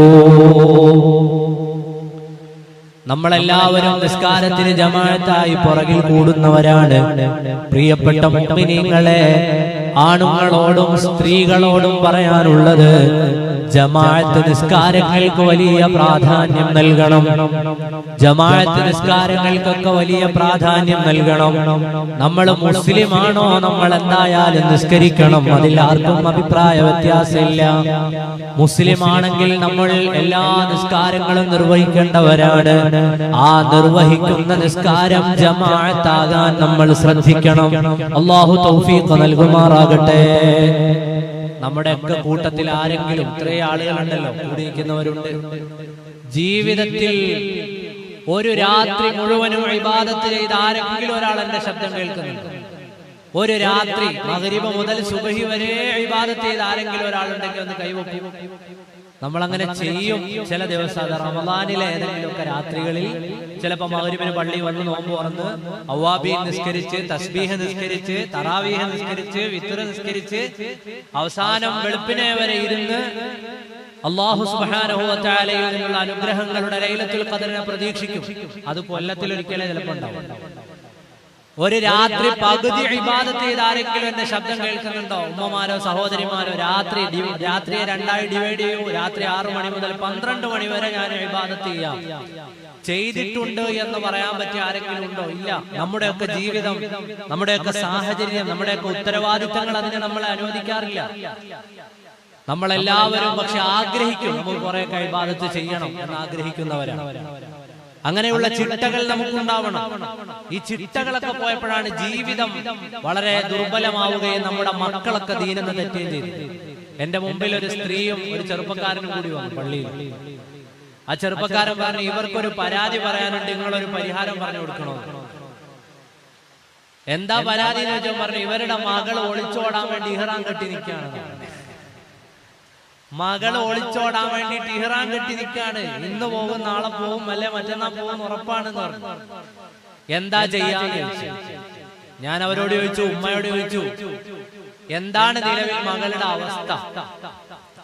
നമ്മളെല്ലാവരും നിസ്കാരത്തിന് ജമാഅത്തായി പുറകിൽ കൂടുന്നവരാണ്. പ്രിയപ്പെട്ട മുഅ്മിനീങ്ങളെ, ആണുങ്ങളോടും സ്ത്രീകളോടും പറയാനുള്ളത്, ജമാഅത്ത് നിസ്കാരങ്ങൾക്ക് വലിയ പ്രാധാന്യം നൽകണം. ജമാഅത്ത് നിസ്കാരങ്ങൾക്കൊക്കെ വലിയ പ്രാധാന്യം നൽകണം. നമ്മൾ മുസ്ലിമാണോ, നമ്മൾ എന്തായാലും നിസ്കരിക്കണം. അതിൽ ആർക്കും അഭിപ്രായ വ്യത്യാസമില്ല. മുസ്ലിം ആണെങ്കിൽ നമ്മൾ എല്ലാ നിസ്കാരങ്ങളും നിർവഹിക്കേണ്ടവരാണ്. ആ നിർവഹിക്കുന്ന നിസ്കാരം ജമാഅത്താകാൻ നമ്മൾ ശ്രദ്ധിക്കണം. അല്ലാഹു തൗഫീഖ് നൽകുമാറാകട്ടെ. നമ്മുടെയൊക്കെ കൂട്ടത്തിൽ ആരെങ്കിലും, ഇത്രയും ആളുകളുണ്ടല്ലോ, കൂടിയിരിക്കുന്നവരുണ്ട്, ജീവിതത്തിൽ ഒരു രാത്രി മുഴുവനും ഇബാദത്ത് ചെയ്ത് ആരെങ്കിലും ഒരാൾ എന്റെ ശബ്ദം കേൾക്കുന്നുണ്ട്? ഒരു രാത്രി മഗ്രിബ് മുതൽ സുബഹി വരെ ഇബാദത്ത് ചെയ്ത് ആരെങ്കിലും ഒരാളുണ്ടെങ്കിൽ ഒന്ന് കൈവക്കും. നമ്മളങ്ങനെ ചെയ്യും. ചില ദിവസം റമദാനിലെ ഏതെങ്കിലുമൊക്കെ രാത്രികളിൽ ചിലപ്പോൾ മഗ്രിബിന് പള്ളി വന്ന് നോമ്പ് തുറന്ന് അവ്വാബീൻ നിസ്കരിച്ച്, തസ്ബീഹ് നിസ്കരിച്ച്, തറാവീഹ് നിസ്കരിച്ച്, വിത്ർ നിസ്കരിച്ച് അവസാനം വെളുപ്പിനെ വരെ ഇരുന്ന് അല്ലാഹു സുബ്ഹാനഹു വ തആലയിൽ നിന്നുള്ള അനുഗ്രഹങ്ങളുടെ ലൈലത്തുൽ ഖദറിനെ പ്രതീക്ഷിക്കും. അത് കൊല്ലത്തിൽ ഒരിക്കലേ ചിലപ്പോൾ ഉണ്ടാവും. ഒരു രാത്രി പകുതി ഇബാദത്ത് ചെയ്ത് ആരെങ്കിലും എന്റെ ശബ്ദം കേൾക്കുന്നുണ്ടോ? ഉമ്മമാരോ സഹോദരിമാരോ, രാത്രിയെ രണ്ടായി ഡിവൈഡ് ചെയ്യൂ. രാത്രി 6 മണി മുതൽ 12 മണി വരെ ഞാൻ ഇബാദത്ത് ചെയ്യാം. ചെയ്തിട്ടുണ്ട് എന്ന് പറയാൻ പറ്റിയ ആരെങ്കിലും ഉണ്ടോ? ഇല്ല. നമ്മുടെയൊക്കെ ജീവിതം, നമ്മുടെയൊക്കെ സാഹചര്യം, നമ്മുടെയൊക്കെ ഉത്തരവാദിത്തങ്ങൾ അതിനെ നമ്മളെ അനുവദിക്കാറില്ല. നമ്മളെല്ലാവരും പക്ഷെ ആഗ്രഹിക്കും, നമ്മൾ കുറെ ഇബാദത്ത് ചെയ്യണം എന്ന് ആഗ്രഹിക്കുന്നവരാണ്. അങ്ങനെയുള്ള ചിട്ടകൾ നമുക്കുണ്ടാവണം. ഈ ചിട്ടകളൊക്കെ പോയപ്പോഴാണ് ജീവിതം വളരെ ദുർബലമാവുകയും നമ്മുടെ മക്കളൊക്കെ ദീനെന്ന് തെറ്റുകയും ചെയ്തു. എന്റെ മുമ്പിൽ ഒരു സ്ത്രീയും ഒരു ചെറുപ്പക്കാരനും കൂടി വന്നു പള്ളിയിൽ. ആ ചെറുപ്പക്കാരൻ പറഞ്ഞു, ഇവർക്കൊരു പരാതി പറയാനുണ്ട്, നിങ്ങളൊരു പരിഹാരം പറഞ്ഞു കൊടുക്കണോ? എന്താ പരാതി എന്ന് വെച്ചാൽ പറഞ്ഞു, ഇവരുടെ മകൾ ഒളിച്ചോടാൻ വേണ്ടി ഇഹ്റാം കെട്ടി നിൽക്കുകയാണ്. മകൾ ഒളിച്ചോടാൻ വേണ്ടി ഇഹ്റാം കെട്ടി നിൽക്കാണ്. ഇന്ന് പോകും, നാളെ പോകും, അല്ലെ മറ്റന്നാൾ പോകും, ഉറപ്പാണെന്ന് പറഞ്ഞു. എന്താ ചെയ്യാന്ന് ചോദിച്ചു. ഞാൻ അവരോട് ചോദിച്ചു, ഉമ്മയോട് ചോദിച്ചു, എന്താണ് നിലവിൽ മകളുടെ അവസ്ഥ?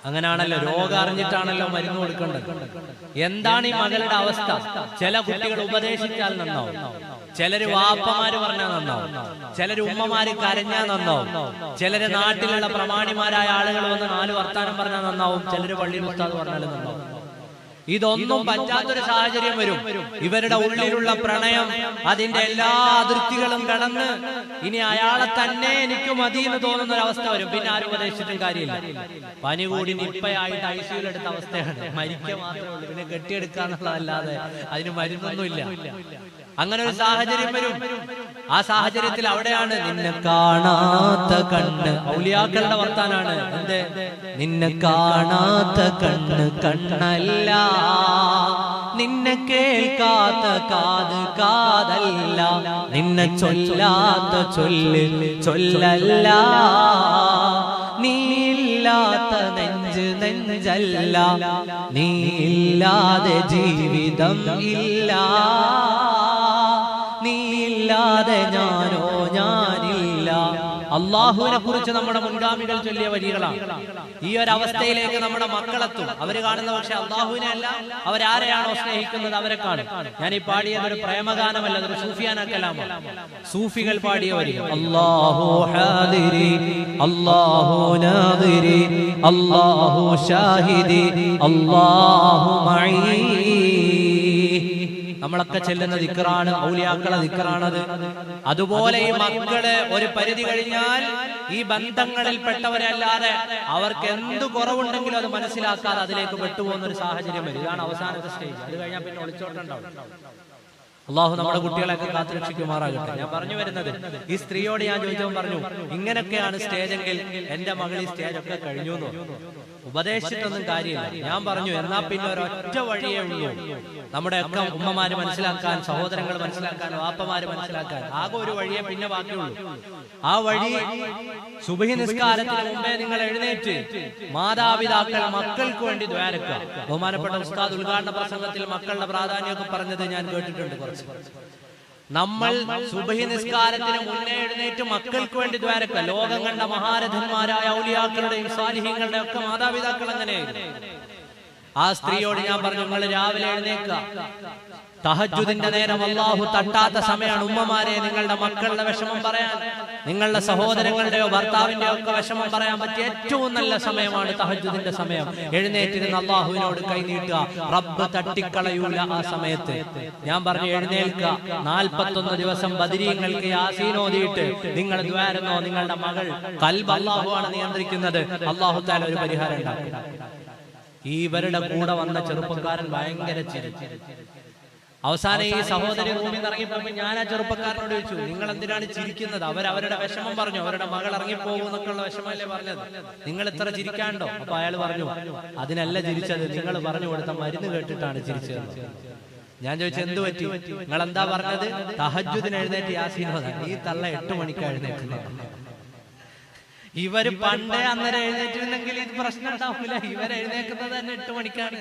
അങ്ങനെയാണല്ലോ, രോഗം അറിഞ്ഞിട്ടാണല്ലോ മരുന്ന് കൊടുക്കേണ്ടത്. എന്താണ് ഈ മകളുടെ അവസ്ഥ? ചില കുട്ടികൾ ഉപദേശിച്ചാൽ നന്നാവും, ചിലര് വാപ്പമാര് പറഞ്ഞാൽ നന്നാവും, ചിലര് ഉമ്മമാര് കരഞ്ഞാൽ നന്നാവും, ചിലര് നാട്ടിലുള്ള പ്രമാണിമാരായ ആളുകൾ വന്ന് 4 വർത്താനം പറഞ്ഞാൽ നന്നാവും, ചിലര് പള്ളിയിൽ ഉസ്താദ് പറഞ്ഞാലും നന്നാവും. ഇതൊന്നും പറ്റാത്തൊരു സാഹചര്യം വരും. ഇവരുടെ ഉള്ളിലുള്ള പ്രണയം അതിന്റെ എല്ലാ അതിർത്തികളും കടന്ന് ഇനി അയാളെ തന്നെ എനിക്ക് മതി എന്ന് തോന്നുന്ന ഒരു അവസ്ഥ വരും. പിന്നെ ആരും ഉപദേശിച്ചിട്ടും കാര്യമില്ല. പനി കൂടി നിപ്പയായിട്ട് ICUയിൽ എടുത്ത അവസ്ഥയാണ്. മരിക്കുക മാത്രമേ ഉള്ളൂ, പിന്നെ കെട്ടിയെടുക്കാന്നുള്ളതല്ലാതെ അതിന് മരുന്നൊന്നുമില്ല. അങ്ങനെ ഒരു സാഹചര്യം വരും. ആ സാഹചര്യത്തിൽ അവിടെയാണ് നിന്നെ കാണാത്ത കണ്ണ്, ഔലിയാക്കളുടെ വർത്താനാണ്. എന്ത്? നിന്നെ കാണാത്ത കണ്ണ് കണ്ണല്ല, നിന്നെ കേൾക്കാത്ത കാത് കാതല്ല, നിന്നെ ചൊല്ലാത്ത ചൊല്ല് ചൊല്ലല്ല, നീയില്ലാത്ത നെഞ്ച് നെഞ്ചല്ല, നീയില്ലാതെ ജീവിതം ഇല്ല, നീയില്ലാതെ ഞാനോ ഞാനില്ല. അള്ളാഹുവിനെ കുറിച്ച് നമ്മുടെ മുൻഗാമികൾ ചൊല്ലിയ വരികളാണ്. ഈ ഒരു അവസ്ഥയിലേക്ക് നമ്മുടെ മക്കളെത്തും. അവര് കാണുന്ന പക്ഷെ അള്ളാഹുവിനെ അല്ല, അവരാരെയാണോ സ്നേഹിക്കുന്നത് അവരെ കാണും. ഞാൻ ഈ പാടിയത് ഒരു പ്രേമഗാനമല്ല, അതൊരു സൂഫിയാനക്കലാമാണ്. സൂഫികൾ പാടിയ വരികൾ. അല്ലാഹു ഹാദിരി, അല്ലാഹു നാദിരി, അല്ലാഹു ഷാഹിദി, അല്ലാഹു മഈ. നമ്മളൊക്കെ ചെല്ലുന്ന ദിക്റാണ്, ഔലിയാക്കളെ ദിക്റാണത്. അതുപോലെ ഈ മക്കള് ഒരു പരിധി കഴിഞ്ഞാൽ ഈ ബന്ധങ്ങളിൽ പെട്ടവരല്ലാതെ അവർക്ക് എന്ത് കുറവുണ്ടെങ്കിലും അത് മനസ്സിലാക്കാതെ അതിലേക്ക് പെട്ടുപോകുന്ന ഒരു സാഹചര്യം വരും. ഇതാണ് അവസാനത്തെ സ്റ്റേജ്. അത് കഴിഞ്ഞാൽ പിന്നെ ഒളിച്ചോട്ടുണ്ടാവും. അള്ളാഹു നമ്മുടെ കുട്ടികളെയൊക്കെ കാത്തുരക്ഷിക്കുമാറാകട്ടെ. ഞാൻ പറഞ്ഞു വരുന്നത്, ഈ സ്ത്രീയോട് ഞാൻ ചോദിച്ചവൻ പറഞ്ഞു, ഇങ്ങനെയൊക്കെയാണ് സ്റ്റേജെങ്കിൽ എന്റെ മകൾ ഈ സ്റ്റേജൊക്കെ കഴിഞ്ഞു എന്ന്. ഉപദേശിച്ചിട്ടൊന്നും കാര്യമില്ല. ഞാൻ പറഞ്ഞു എന്നാ പിന്നെ ഒരൊറ്റ വഴിയേ ഉള്ളൂ നമ്മുടെ ഒക്കെ ഉമ്മമാര് മനസ്സിലാക്കാൻ, സഹോദരങ്ങൾ മനസ്സിലാക്കാൻ, വാപ്പമാര് മനസ്സിലാക്കാൻ. ആകെ ഒരു വഴിയേ പിന്നെ ബാക്കിയുള്ളൂ. ആ വഴി സുബ്ഹി നിസ്കാരത്തിന് മുമ്പേ നിങ്ങൾ എഴുന്നേറ്റ് മാതാപിതാക്കൾ മക്കൾക്ക് വേണ്ടി ദ്വാരക്കുക. ബഹുമാനപ്പെട്ട ഉസ്താദ് ഉദ്ഘാടന പ്രസംഗത്തിൽ മക്കളുടെ പ്രാധാന്യമൊക്കെ പറഞ്ഞത് ഞാൻ കേട്ടിട്ടുണ്ട് കുറച്ച്. നമ്മൾ സുബ്ഹി നിസ്കാരത്തിന് മുന്നേ എഴുന്നേറ്റ് മക്കൾക്ക് വേണ്ടി ദ്വാരക്കുക. ലോകം കണ്ട മഹാരഥന്മാരായ ഔലിയാക്കളുടെയും സാലിഹീങ്ങളുടെയും ഒക്കെ മാതാപിതാക്കൾ അങ്ങനെയായിരുന്നു. ആ സ്ത്രീയോട് ഞാൻ പറഞ്ഞു, നിങ്ങൾ രാവിലെ എഴുന്നേക്കുക. തഹജ്ജുദിന്റെ നേരം അല്ലാഹു തട്ടാത്ത സമയമാണ്. ഉമ്മമാരെ, നിങ്ങളുടെ മക്കളുടെ വിഷമം പറയാൻ, നിങ്ങളുടെ സഹോദരങ്ങളുടെയോ ഭർത്താവിന്റെയോ ഒക്കെ വിഷമം പറയാൻ പറ്റിയ ഏറ്റവും നല്ല സമയമാണ് തഹജ്ജുദിന്റെ സമയം. എഴുന്നേറ്റിരുന്ന് അല്ലാഹുവിനോട് കൈനീട്ടുക. റബ്ബ് തട്ടിക്കളയൂല ആ സമയത്ത്. ഞാൻ പറഞ്ഞു, എഴുന്നേൽക്കുക. 41 ദിവസം ബദരീങ്ങൾക്ക് യാസീൻ ഓതിയിട്ട് നിങ്ങൾ ദ്വാരുന്നോ, നിങ്ങളുടെ മകൾ ഖൽബ് അല്ലാഹുവാണ് നിയന്ത്രിക്കുന്നത്. അല്ലാഹു തആല ഒരു പരിഹാരം ഉണ്ടാക്കും. ഇവരുടെ കൂടെ വന്ന ചെറുപ്പക്കാരൻ ഭയങ്കര ചിരി. അവസാനം ഈ സഹോദരി റൂമിൽ നിന്ന് ഇറങ്ങിപ്പോയി ഞാൻ ആ ചെറുപ്പക്കാരനോട് ചോദിച്ചു, നിങ്ങൾ എന്തിനാണ് ചിരിക്കുന്നത്? അവരവരുടെ വിഷമം പറഞ്ഞു, അവരുടെ മകൾ ഇറങ്ങിപ്പോകും എന്നൊക്കെയുള്ള വിഷമല്ലേ പറഞ്ഞത്, നിങ്ങൾ ഇത്ര ചിരിക്കാണ്ടോ? അപ്പൊ അയാൾ പറഞ്ഞു, അതിനല്ല ചിരിച്ചത്, നിങ്ങൾ പറഞ്ഞു കൊടുത്ത മരുന്ന് കേട്ടിട്ടാണ് ചിരിച്ചത്. ഞാൻ ചോദിച്ചു, എന്ത് പറ്റി? നിങ്ങൾ എന്താ പറഞ്ഞത്? തഹജ്ജുദിന് എഴുന്നേറ്റ് യാസീൻ ഓതാൻ. ഈ തള്ള 8 മണിക്ക് എഴുന്നേറ്റ്. ഇവര് പണ്ടേ അന്നേരം എഴുന്നേറ്റിരുന്നെങ്കിൽ ഇത് പ്രശ്നം ഉണ്ടാവില്ല. ഇവർ എഴുന്നേക്കുന്നത് തന്നെ 8 മണിക്കാണ്.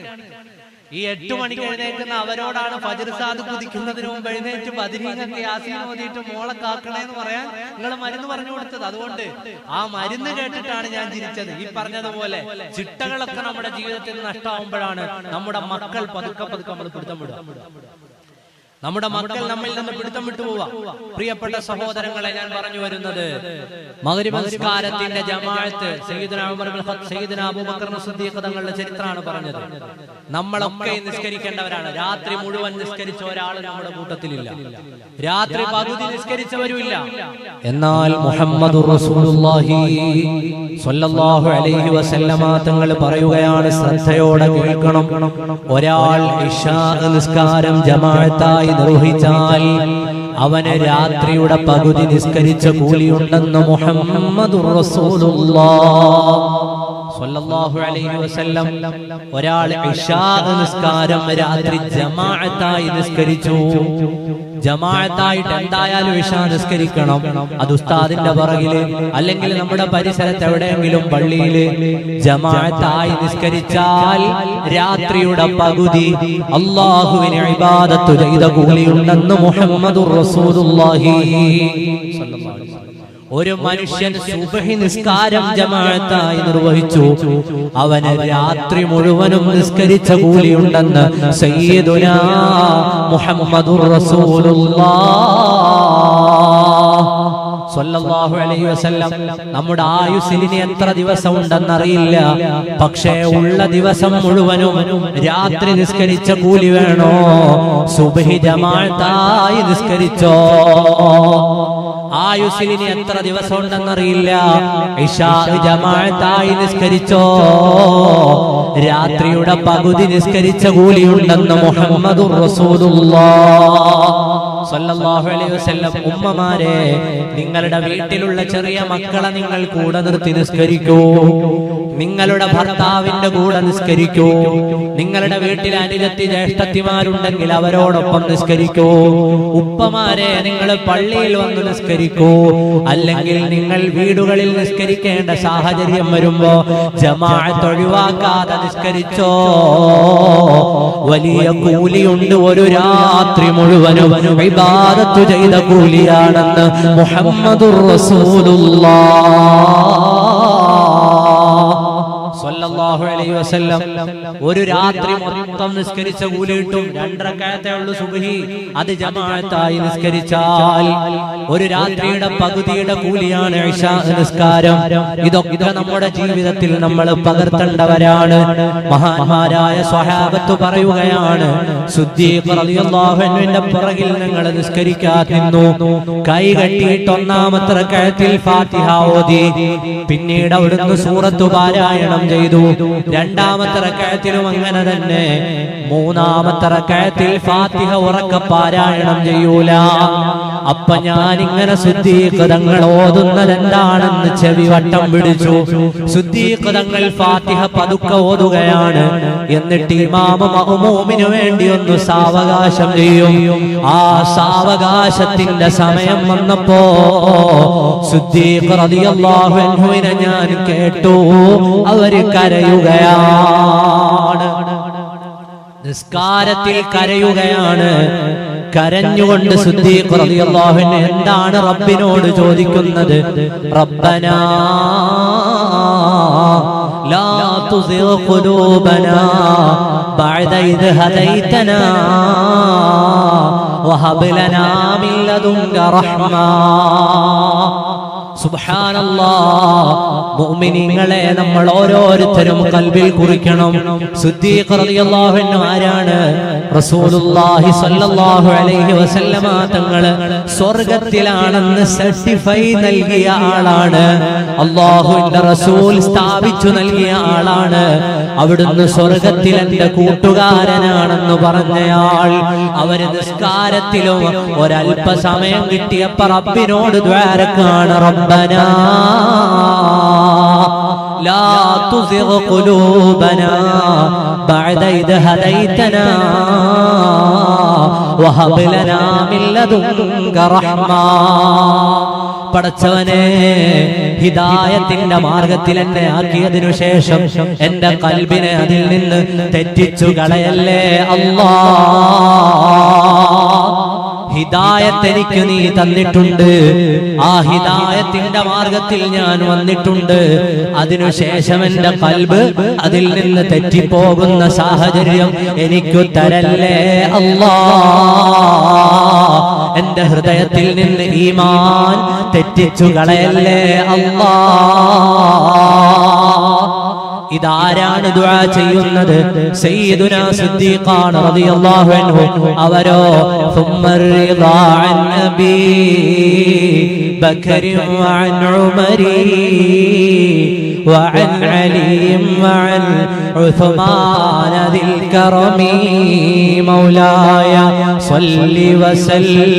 ഈ 8 മണിക്ക് എഴുന്നേൽക്കുന്ന അവരോടാണ് ഫജ്ർ സാദ് കുതിക്കുന്നതിന് മുമ്പ് എഴുന്നേറ്റ് ബദരീങ്ങൾക്ക് യാസീൻ ഓതിയിട്ട് മോളെ കാക്കണേന്ന് പറയാൻ നിങ്ങൾ മരുന്ന് പറഞ്ഞു കൊടുത്തത്. അതുകൊണ്ട് ആ മരുന്ന് കേട്ടിട്ടാണ് ഞാൻ ചിരിച്ചത്. ഈ പറഞ്ഞതുപോലെ ചിട്ടകളൊക്കെ നമ്മുടെ ജീവിതത്തിൽ നഷ്ടമാകുമ്പോഴാണ് നമ്മുടെ മക്കൾ പതുക്കെ പതുക്കെ നമ്മൾ പിടുത്തം വിടുക. നമ്മുടെ മക്കൾ നമ്മിൽ നിന്ന് പിടുത്തം വിട്ടു പോവാ. പ്രിയപ്പെട്ട സഹോദരങ്ങളെ, ഞാൻ പറഞ്ഞു വരുന്നത് മഗ്രിബ് നിസ്കാരത്തിന്റെ ജമാഅത്ത് സയ്യിദുനാ ഉമർ ഇബ്നുൽ ഖത്താബ്, സയ്യിദുനാ അബൂബക്കർ സിദ്ദീഖ് തങ്ങളുടെ ചരിത്രമാണ് പറഞ്ഞത്. നമ്മളൊക്കെ നിസ്കരിക്കേണ്ടവരാണ്. രാത്രി മുഴുവൻ നിസ്കരിച്ച ഒരാൾ നമ്മുടെ കൂട്ടത്തിലില്ല, രാത്രി പകുതി നിസ്കരിച്ചവരുമില്ല. എന്നാൽ മുഹമ്മദുർ റസൂലുള്ളാഹി സ്വല്ലല്ലാഹു അലൈഹി വസല്ലമ തങ്ങൾ പറയുകയാണ്, ശ്രദ്ധയോടെ കേൾക്കണം. ഒരാൾ ഇശാ നിസ്കാരം ജമാഅത്തായി നിർവഹിച്ചാൽ അവന് രാത്രിയുടെ പകുതി നിസ്കരിച്ച കൂലിയുണ്ടെന്ന് മുഹമ്മദുർ റസൂലുള്ളാഹ് സ്വല്ലല്ലാഹു അലൈഹി വസല്ലം. ഒരാൾ ഇശാ നിസ്കാരം രാത്രി ജമാഅത്തായി നിസ്കരിച്ചു. ജമാഅത്തായിട്ട് എന്തായാലും ഇശാ നിസ്കരിക്കണം. അത് ഉസ്താദിന്റെ പുറകില് അല്ലെങ്കിൽ നമ്മുടെ പരിസരത്ത് എവിടെയെങ്കിലും പള്ളിയില് ജമാഅത്തായി നിസ്കരിച്ചാൽ രാത്രിയുടെ പകുതി അല്ലാഹുവിനെ ഇബാദത്ത് ചെയ്ത കൂലിയുണ്ടെന്ന് മുഹമ്മദുർ റസൂലുള്ളാഹി സ്വല്ലല്ലാഹു അലൈഹി വസല്ലം. ഒരു മനുഷ്യൻ സുബ്ഹി നിസ്കാരം ജമാഅത്തായി നിർവഹിച്ചു, അവന് രാത്രി മുഴുവനും നിസ്കരിച്ച കൂലിയുണ്ടെന്ന് സയ്യിദുനാ മുഹമ്മദുർ റസൂലുള്ളാഹ് സ്വല്ലല്ലാഹു അലൈഹി വസല്ലം. നമ്മുടെ ആയുസ്സിന് എത്ര ദിവസം ഉണ്ടെന്നറിയില്ല, പക്ഷേ ഉള്ള ദിവസം മുഴുവനും രാത്രി നിസ്കരിച്ച കൂലി വേണോ? സുബ്ഹി ജമാഅത്തായി നിസ്കരിച്ചോ? ആയുസ്സിന് എത്ര ദിവസം ഉണ്ടെന്നറിയില്ല, ഇശാ ജമാഅത്തായി നിസ്കരിച്ചോ? രാത്രിയുടെ പകുതി നിസ്കരിച്ച കൂലിയുണ്ടെന്ന് മുഹമ്മദുർ റസൂലുള്ളാഹ് സ്വല്ലല്ലാഹു അലൈഹി വസല്ലം. ഉമ്മമാരെ, നിങ്ങളുടെ വീട്ടിലുള്ള ചെറിയ മക്കളെ നിങ്ങൾ കൂടെ നിർത്തി നിസ്കരിക്കൂ. നിങ്ങളുടെ ഭർത്താവിന്റെ കൂടെ നിസ്കരിക്കൂ. നിങ്ങളുടെ വീട്ടിൽ അനുജത്തി ജ്യേഷ്ഠത്തിമാരുണ്ടെങ്കിൽ അവരോടൊപ്പം നിസ്കരിക്കൂ. ഉപ്പമാരെ, നിങ്ങൾ പള്ളിയിൽ വന്ന് നിസ്കരിക്കൂ. അല്ലെങ്കിൽ നിങ്ങൾ വീടുകളിൽ നിസ്കരിക്കേണ്ട സാഹചര്യം വരുമ്പോ ജമാഅത്ത് ഒഴിവാക്കാതെ നിസ്കരിച്ചോ. വലിയ കൂലിയുണ്ട്. ഒരു രാത്രി മുഴുവനും ഇബാദത്ത് ചെയ്ത കൂലിയാണെന്ന് മുഹമ്മദുർ റസൂലുള്ളാഹ് സ്വല്ലല്ലാഹു അലൈഹി വസല്ലം. ഒരു രാത്രി മൊത്തം നിസ്കരിച്ച കൂലി കിട്ടും. 2 റക്അത്തേ ഉള്ളൂ സുബ്ഹി, അത് ജമാഅത്തായി നിസ്കരിച്ചാൽ ഒരു രാത്രിയുടെ പകുതിയുടെ കൂലിയാണ് ഇശാ നിസ്കാരം. ഇതൊക്കെ നമ്മുടെ ജീവിതത്തിൽ നമ്മൾ പകർത്തേണ്ടവരാണ്. മഹാന്മാരായ സ്വഹാബത്ത് പറയുകയാണ്, സിദ്ദീഖ് റളിയല്ലാഹു അൻഹുവിന്റെ പുറകിൽ ഞങ്ങൾ നിസ്കരിക്കാൻ നിന്നു. കൈ കെട്ടിയിട്ട് 1ാമത്തെ റക്അത്തിൽ ഫാത്തിഹ ഓതി, പിന്നീട് അവിടുന്ന് സൂറത്ത് പാരായണം ചെയ്തു. 2ാമത്തെ റക്അത്തിലും അങ്ങനെ തന്നെ. 3ാമത്തെ റക്അത്തിൽ ഫാത്തിഹ ഉറക്കെ പാരായണം ചെയ്യൂല. അപ്പൊ ഞാനിങ്ങനെ സിദ്ദീഖ് തങ്ങൾ ഓതുന്നത് എന്താണെന്ന് ചെവി വട്ടം പിടിച്ചു. സിദ്ദീഖ് തങ്ങൾ ഫാത്തിഹ പതുക്കെ ഓതുകയാണ്. എന്നിട്ട് ഇമാം മഅ്മൂമിനു വേണ്ടി ഒന്ന് സാവകാശം ചെയ്യും. ആ സാവകാശത്തിന്റെ സമയം വന്നപ്പോ സിദ്ദീഖ് റളിയല്ലാഹു അൻഹുവിനെ ഞാൻ കേട്ടു, അവര് കരയുകയാണ്. നിസ്കാരത്തിൽ കരയുകയാണ്. കരഞ്ഞുകൊണ്ട് സിദ്ദീഖ് റളിയല്ലാഹു അൻഹു എന്താണ് റബ്ബിനോട് ചോദിക്കുന്നത്? റബ്ബനാ ലാ തുസിഗ് ഖുലൂബനാ ബഅദ ഇദ് ഹദൈതനാ വഹബ് ലനാ മിൻ ലദുൻക റഹ്മ. സുബ്ഹാനല്ലാഹ്, മുഅ്മിനീങ്ങളെ നമ്മൾ ഓരോരുത്തരും ഖൽബിൽ കുറിക്കണം. സിദ്ദീഖ് റളിയല്ലാഹു അൻഹു ആരാണ്? റസൂലുള്ളാഹി സ്വല്ലല്ലാഹു അലൈഹി വസല്ലമ തങ്ങൾ സ്വർഗ്ഗത്തിലാണെന്ന് സർട്ടിഫൈ നൽകിയ ആളാണ്. അല്ലാഹുവിന്റെ റസൂൽ സ്ഥാപിച്ചു നൽകിയ ആളാണ്. അവിടുന്ന് സ്വർഗ്ഗത്തിൽ എന്റെ കൂട്ടുകാരനാണെന്ന് പറഞ്ഞയാൾ. അവര് നിസ്കാരത്തിലും ഒരല്പസമയം കിട്ടിയപ്പോ റബ്ബിനോട് ദ്വാരക്കാണ്. റബ്ബനാ ലാ തുസിഗ് ഖുലൂബനാ ബഅദ ഇദ് ഹദൈതനാ വഹബ് ലനാ മിൻ ലദുൻക റഹ്മ. പടച്ചവനെ, ഹിദായത്തിന്റെ മാർഗത്തിൽ എന്നെ ആക്കിയതിനു ശേഷം എന്റെ ഖൽബിനെ അതിൽ നിന്ന് തെറ്റിച്ചു കളയല്ലേ അല്ലാഹ്. ഹിദായത്ത് എനിക്ക് നീ തന്നിട്ടുണ്ട്. ആ ഹിദായത്തിന്റെ മാർഗത്തിൽ ഞാൻ വന്നിട്ടുണ്ട്. അതിനുശേഷം എന്റെ ഖൽബ് അതിൽ നിന്ന് തെറ്റിപ്പോകുന്ന സാഹചര്യം എനിക്ക് തരല്ലേ അല്ലാഹ്. എന്റെ ഹൃദയത്തിൽ നിന്ന് ഈമാൻ തെറ്റിച്ചു കളയല്ലേ അല്ലാഹ്. ഇതാരാണ് ദുആ ചെയ്യുന്നത്? സയ്യിദുനാ സിദ്ദീഖാൻ റളിയല്ലാഹു അൻഹു. അവരോ സുമ്മർ റിളാ അൻ നബി ബക്കർ വഅൻ ഉമരി വഅൻ അലി വഅൻ ഉസ്മാൻ ദിൽ കറമി മൗലായ സ്വല്ലി വസല്ലം.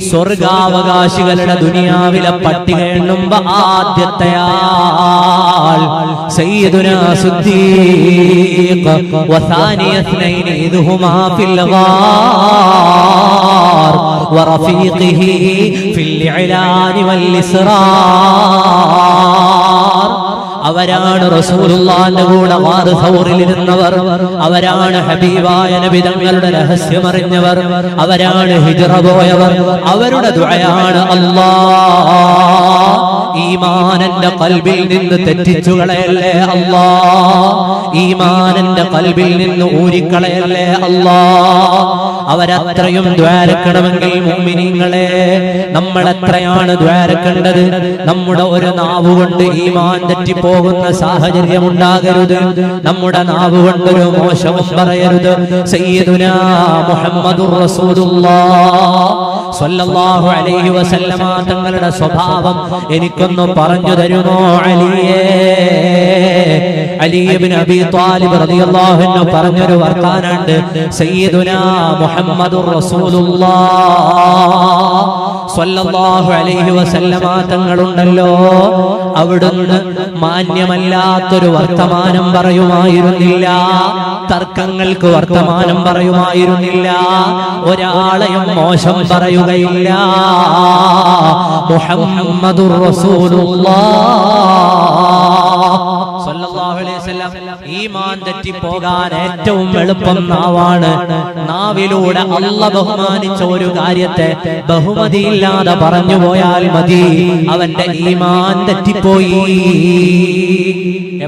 സ്വർഗാവകാശികളുടെ ദുനിയാവിലെ പട്ടിക എണ്ണുമ്പോ ആദ്യത്തെ ആൾ സയ്യിദുനാ സിദ്ദീഖ് വസാനി ഇസ്നൈൻ ഇദ്ഹുമാ ഫിൽ ഗാർ വറഫീഖിഹി ഫിൽ ഇഅലാൻ വൽ ഇസ്റാർ. അവരാണ് റസൂലുള്ളാഹിന്റെ കൂടെ വാർ സൗറിൽ ഇരുന്നവർ. അവരാണ് ഹബീബായ നബി തങ്ങളുടെ രഹസ്യമറിഞ്ഞവർ. അവരാണ് ഹിജ്റ പോയവർ. അവരുടെ ദുആയാണ് അല്ലാഹ് ഈമാനന്റെ ഖൽബിൽ നിന്ന് തെറ്റിച്ചു കളയല്ലേ അല്ലാഹ്. ഈമാനന്റെ ഖൽബിൽ നിന്ന് ഊരിക്കളയല്ലേ അല്ലാഹ്. അവരത്രയും ദ്വാരക്കണമെങ്കിൽ മുഅ്മിനീങ്ങളെ, നമ്മൾ എത്രയാണ് ദ്വാരക്കേണ്ടത്? നമ്മുടെ ഒരു നാവുകൊണ്ട് ഈമാൻ തെറ്റിപ്പോകുന്ന സാഹചര്യം ഉണ്ടാകരുത്. നമ്മുടെ നാവുകൊണ്ട് ഒരു മോശവും പറയരുത്. സയ്യിദുനാ മുഹമ്മദുർ റസൂലുള്ളാഹ് സ്വല്ലല്ലാഹു അലൈഹി വസല്ലമ തങ്ങളുടെ സ്വഭാവം എനിക്കൊന്ന് പറഞ്ഞു തരുമോ? അലിയേ, അലി ഇബ്നു അബീ ത്വാലിബ് റളിയല്ലാഹു അൻഹു പറഞ്ഞൊരു വർത്താനുണ്ട്. സയ്യിദുനാ മുഹമ്മദുർ റസൂലുള്ളാഹ് സ്വല്ലല്ലാഹു അലൈഹി വസല്ലമ തങ്ങളുണ്ടല്ലോ, അവിടുന്ന് മാന്യമല്ലാത്തൊരു വർത്തമാനം പറയുമായിരുന്നില്ല. തർക്കങ്ങൾക്ക് വർത്തമാനം പറയുമായിരുന്നില്ല. ഒരാളെയും മോശം പറയുകയില്ല. മുഹമ്മദുർ റസൂലുള്ളാഹ് സ്വല്ലല്ലാഹു അലൈഹി വസല്ലം. ഈമാൻ തെറ്റിപ്പോകാൻ ഏറ്റവും എളുപ്പം നാവാണ്. നാവിലൂടെ അല്ലാഹ് ബഹുമാനിച്ച ഒരു കാര്യത്തെ ബഹുമതിയില്ലാതെ പറഞ്ഞു പോയാൽ മതി, അവന്റെ ഈമാൻ തെറ്റിപ്പോയി.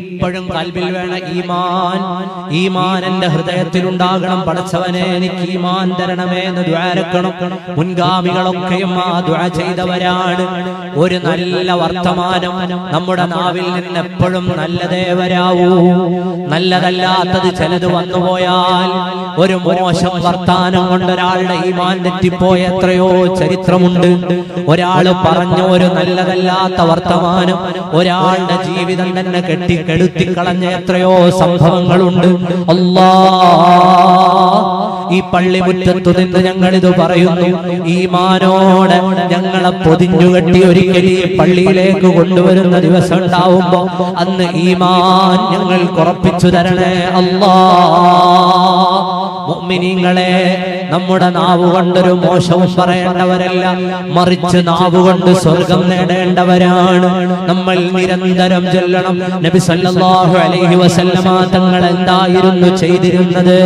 എപ്പോഴും ഖൽബിൽ വേണ ഈമാൻ. ഈമാൻ എന്റെ ഹൃദയത്തിൽ ഉണ്ടാകണം. പടച്ചവനെ, എനിക്ക് ഈമാൻ തരണമേ എന്ന് ദുആരക്കണം. മുൻഗാമികളൊക്കെയും ആ ദുആ ചെയ്തവരാണ്. ഒരു നല്ല വർത്തമാനം നമ്മുടെ നാവിൽ നിന്ന് എപ്പോഴും നല്ല പറഞ്ഞതേ വരാവൂ. നല്ലതല്ലാത്തത് ചിലത് വന്നുപോയാൽ ഒരു മോശം വർത്താനം കൊണ്ട് ഒരാളുടെ ഈമാൻ തെറ്റിപ്പോയ എത്രയോ ചരിത്രമുണ്ട്. ഒരാൾ പറഞ്ഞ ഒരു നല്ലതല്ലാത്ത വർത്തമാനം ഒരാളുടെ ജീവിതം തന്നെ കെടുത്തിക്കളഞ്ഞ എത്രയോ സംഭവങ്ങളുണ്ട്. ഈ പള്ളിമുറ്റത്തു നിന്ന് ഞങ്ങളിത് പറയുന്നു. ഈമാനോടെ ഞങ്ങളെ പൊതിഞ്ഞുകെട്ടി ഒരിക്കൽ ഈ പള്ളിയിലേക്ക് കൊണ്ടുവരുന്ന ദിവസം ഉണ്ടാവുമ്പോ അന്ന് ഈമാൻ ഞങ്ങൾ ഉറപ്പിച്ചു തരണേ അല്ലാ. മുഅ്മിനീങ്ങളെ, നമ്മുടെ നാവ് കൊണ്ടൊരു മോശവും പറയേണ്ടവരല്ല, മറിച്ച് നാവ് കൊണ്ട് സ്വർഗം നേടേണ്ടവരാണ് നമ്മൾ. നിരന്തരം ചൊല്ലണം. നബി സല്ലല്ലാഹു അലൈഹി വസല്ലമ തങ്ങൾ എന്തായിരുന്നു ചെയ്തിരുന്നത്?